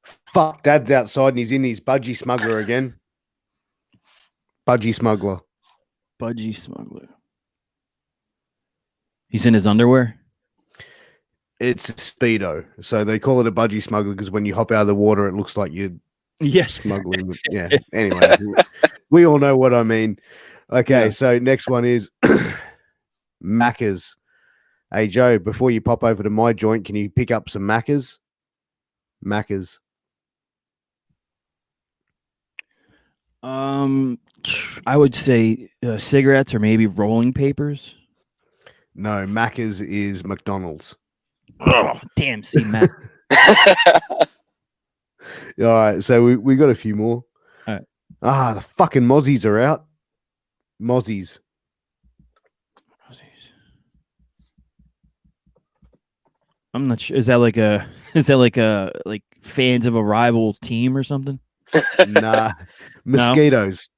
[SPEAKER 1] Fuck, Dad's outside and he's in his budgie smuggler again. Budgie smuggler.
[SPEAKER 3] Budgie smuggler. He's in his underwear?
[SPEAKER 1] It's a Speedo. So they call it a budgie smuggler because when you hop out of the water, it looks like you're smuggling. Yeah. Anyway, we all know what I mean. Okay, so next one is Macca's. Hey, Joe, before you pop over to my joint, can you pick up some Macca's? Macca's.
[SPEAKER 3] I would say cigarettes or maybe rolling papers.
[SPEAKER 1] No, Macca's is McDonald's.
[SPEAKER 3] Oh, damn. See, Matt.
[SPEAKER 1] All right, so we got a few more.
[SPEAKER 3] All right.
[SPEAKER 1] Ah, the fucking Mozzies are out. Mozzies.
[SPEAKER 3] I'm not sure. Is that like fans of a rival team or something?
[SPEAKER 1] Nah, mosquitoes.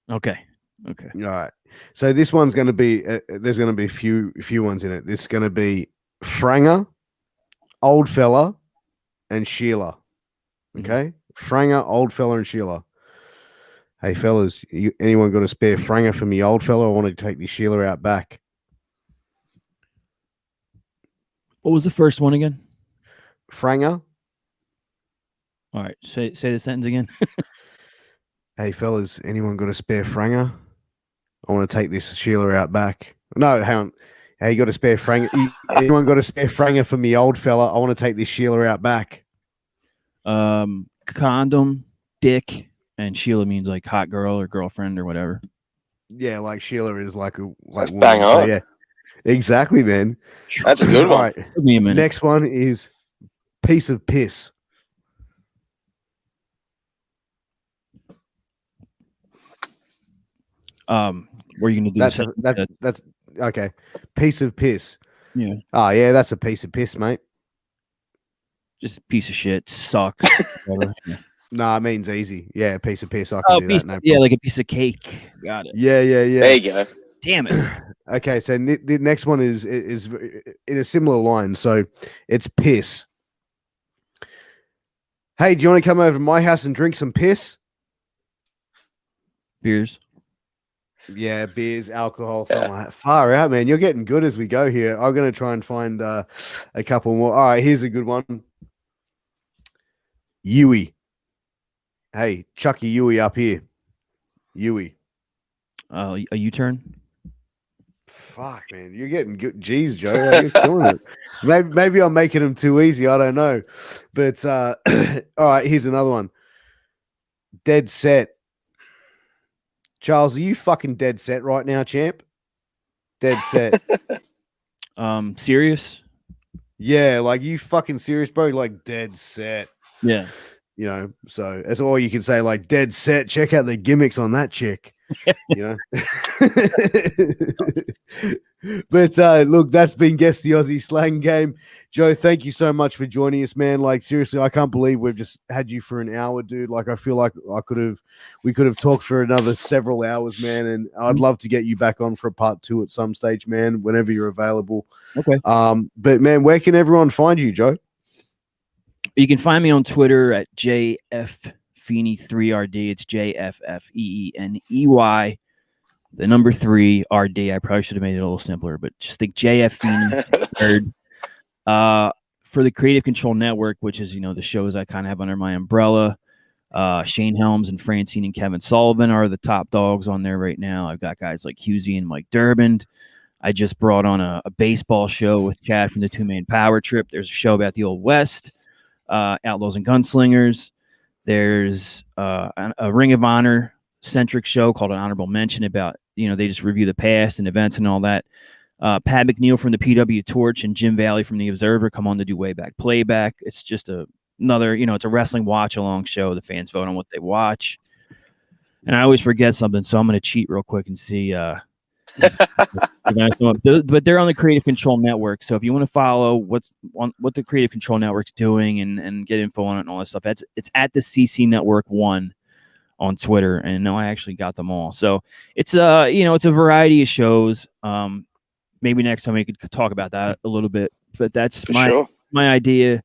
[SPEAKER 3] No? Okay.
[SPEAKER 1] All right. So this one's going to be. There's going to be a few ones in it. This is going to be Franger, Old Fella, and Sheila. Okay, Franger, Old Fella, and Sheila. Hey fellas, anyone got a spare Franger for me, old fella? I want to take this Sheila out back.
[SPEAKER 3] What was the first one again?
[SPEAKER 1] Franger.
[SPEAKER 3] All right, say the sentence again.
[SPEAKER 1] Hey fellas, anyone got a spare Franger? I want to take this Sheila out back. No, hang on. Hey, you got a spare Franger? Anyone got a spare Franger for me, old fella? I want to take this Sheila out back.
[SPEAKER 3] Condom, dick, and Sheila means like hot girl or girlfriend or whatever.
[SPEAKER 1] Yeah, like Sheila is like
[SPEAKER 2] That's bang on.
[SPEAKER 1] So yeah, exactly, man.
[SPEAKER 2] That's a good one.
[SPEAKER 1] All right.
[SPEAKER 3] Give me a minute.
[SPEAKER 1] Next one is piece of piss.
[SPEAKER 3] Were you gonna do
[SPEAKER 1] that's okay. Piece of piss.
[SPEAKER 3] Yeah.
[SPEAKER 1] Oh yeah, that's a piece of piss, mate.
[SPEAKER 3] Just a piece of shit. Sucks. Whatever. Yeah.
[SPEAKER 1] Nah, it means easy. Yeah, a piece of piss. I can do that. No
[SPEAKER 3] yeah, like a piece of cake. Got it.
[SPEAKER 1] Yeah.
[SPEAKER 2] There you go.
[SPEAKER 3] Damn it.
[SPEAKER 1] Okay, so the next one is in a similar line. So it's piss. Hey, do you want to come over to my house and drink some piss?
[SPEAKER 3] Piers.
[SPEAKER 1] Yeah, beers, alcohol, something like that. Far out, man. You're getting good as we go here. I'm going to try and find a couple more. All right, here's a good one. Yui. Hey, Chucky Yui up here. Yui.
[SPEAKER 3] A U-turn?
[SPEAKER 1] Fuck, man. You're getting good. Jeez, Joe. You're killing it. Maybe I'm making them too easy. I don't know. But, all right, here's another one. Dead set. Charles, are you fucking dead set right now, champ? Dead set.
[SPEAKER 3] Serious?
[SPEAKER 1] Yeah, like you fucking serious, bro? Like dead set.
[SPEAKER 3] Yeah.
[SPEAKER 1] You know, so that's all you can say, like dead set. Check out the gimmicks on that chick. You know. But look, that's been Guess the Aussie Slang Game. Joe, thank you so much for joining us, man. Like seriously, I can't believe we've just had you for an hour, dude. Like I feel like we could have talked for another several hours, man. And I'd love to get you back on for a part 2 at some stage, man, whenever you're available.
[SPEAKER 3] Okay.
[SPEAKER 1] But man, where can everyone find you, Joe?
[SPEAKER 3] You can find me on Twitter at JFFeeney3RD. It's JFFEENEY, the number 3RD. I probably should have made it a little simpler, but just think JFFeeney. For the Creative Control Network, which is, you know, the shows I kind of have under my umbrella. Shane Helms and Francine and Kevin Sullivan are the top dogs on there right now. I've got guys like Husey and Mike Durbin. I just brought on a baseball show with Chad from the Two Man Power Trip. There's a show about the Old West, Outlaws and Gunslingers. There's a Ring of Honor centric show called An Honorable Mention about, you know, they just review the past and events and all that. Pat McNeil from the PW Torch and Jim Valley from the Observer come on to do way back playback. It's just another, you know, it's a wrestling watch along show. The fans vote on what they watch. And I always forget something, so I'm going to cheat real quick and see. But they're on the Creative Control Network. So if you want to follow what the Creative Control Network's doing and get info on it and all that stuff, it's at the CC Network 1 on Twitter. And no, I actually got them all. So it's it's a variety of shows. Maybe next time we could talk about that a little bit. But that's my idea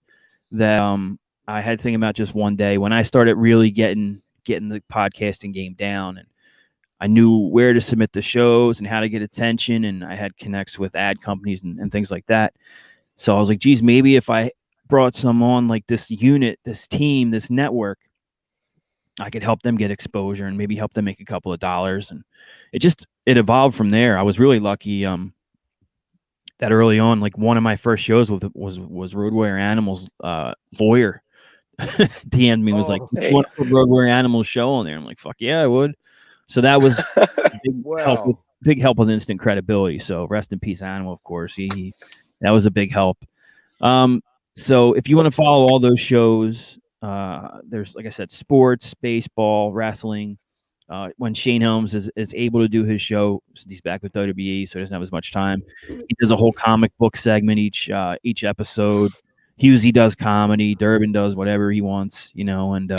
[SPEAKER 3] that I had thinking about just one day when I started really getting the podcasting game down, and I knew where to submit the shows and how to get attention, and I had connects with ad companies and things like that. So I was like, geez, maybe if I brought some on like this unit, this team, this network, I could help them get exposure and maybe help them make a couple of dollars. And it evolved from there. I was really lucky that early on, like one of my first shows was Road Warrior Animals lawyer DM'd me, was like,
[SPEAKER 2] hey.
[SPEAKER 3] "Want to put Road Warrior Animals show on there?" I'm like, "Fuck yeah, I would." So that was big help with instant credibility. So rest in peace, Animal, of course. That was a big help. So if you want to follow all those shows, there's, like I said, sports, baseball, wrestling. When Shane Helms is able to do his show, he's back with WWE, so he doesn't have as much time. He does a whole comic book segment each episode. Husey does comedy. Durbin does whatever he wants, you know, and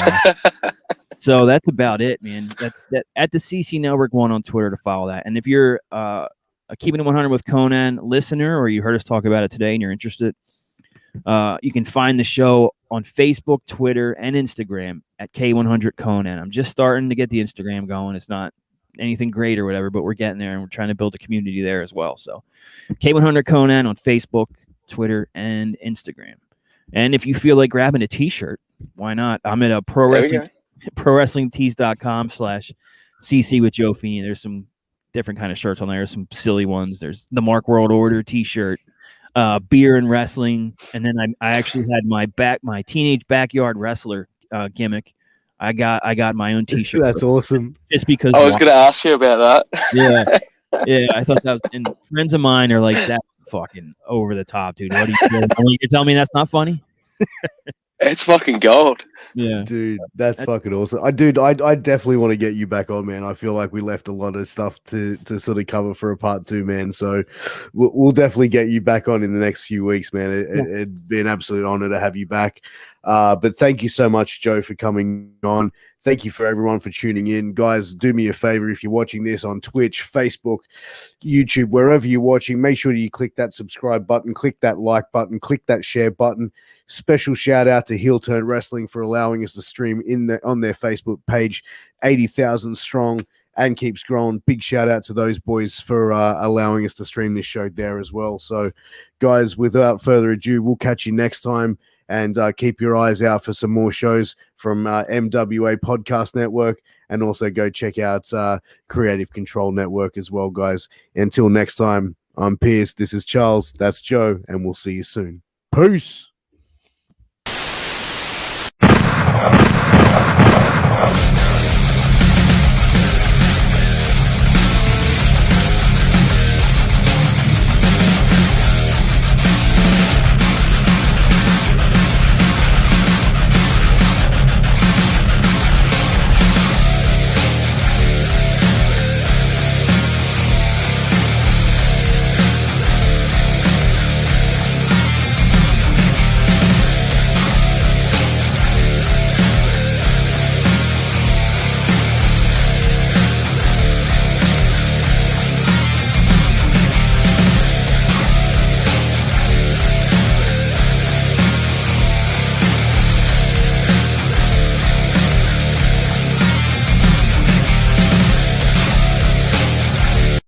[SPEAKER 3] so that's about it, man. That at the CC Network 1 on Twitter to follow that. And if you're a Keeping It 100 with Konnan listener, or you heard us talk about it today and you're interested, you can find the show on Facebook, Twitter, and Instagram at K100 Konnan. I'm just starting to get the Instagram going. It's not anything great or whatever, but we're getting there, and we're trying to build a community there as well. So K100 Konnan on Facebook, Twitter, and Instagram. And if you feel like grabbing a t-shirt, why not? I'm at a prowrestlingtees.com/CC with Joe Feeney. There's some different kind of shirts on there. There's some silly ones. There's the Mark World Order t-shirt, beer and wrestling. And then I actually had my teenage backyard wrestler gimmick. I got my own t-shirt.
[SPEAKER 1] That's awesome.
[SPEAKER 3] Just because
[SPEAKER 2] I was going to ask you about that.
[SPEAKER 3] Yeah. Yeah, I thought that was, and friends of mine are like, that fucking over the top, dude. What are you doing? You tell me that's not funny?
[SPEAKER 2] It's fucking gold.
[SPEAKER 3] Yeah.
[SPEAKER 1] Dude, that's fucking awesome. I definitely want to get you back on, man. I feel like we left a lot of stuff to sort of cover for a part 2, man. So we'll definitely get you back on in the next few weeks, man. It'd be an absolute honor to have you back. But thank you so much, Joe, for coming on. Thank you for everyone for tuning in. Guys, do me a favor if you're watching this on Twitch, Facebook, YouTube, wherever you're watching, make sure you click that subscribe button, click that like button, click that share button. Special shout out to Heel Turn Wrestling for allowing us to stream on their Facebook page, 80,000 strong and keeps growing. Big shout out to those boys for allowing us to stream this show there as well. So, guys, without further ado, we'll catch you next time. And keep your eyes out for some more shows from MWA Podcast Network. And also go check out Creative Control Network as well, guys. Until next time, I'm Piers. This is Charles. That's Joe. And we'll see you soon. Peace.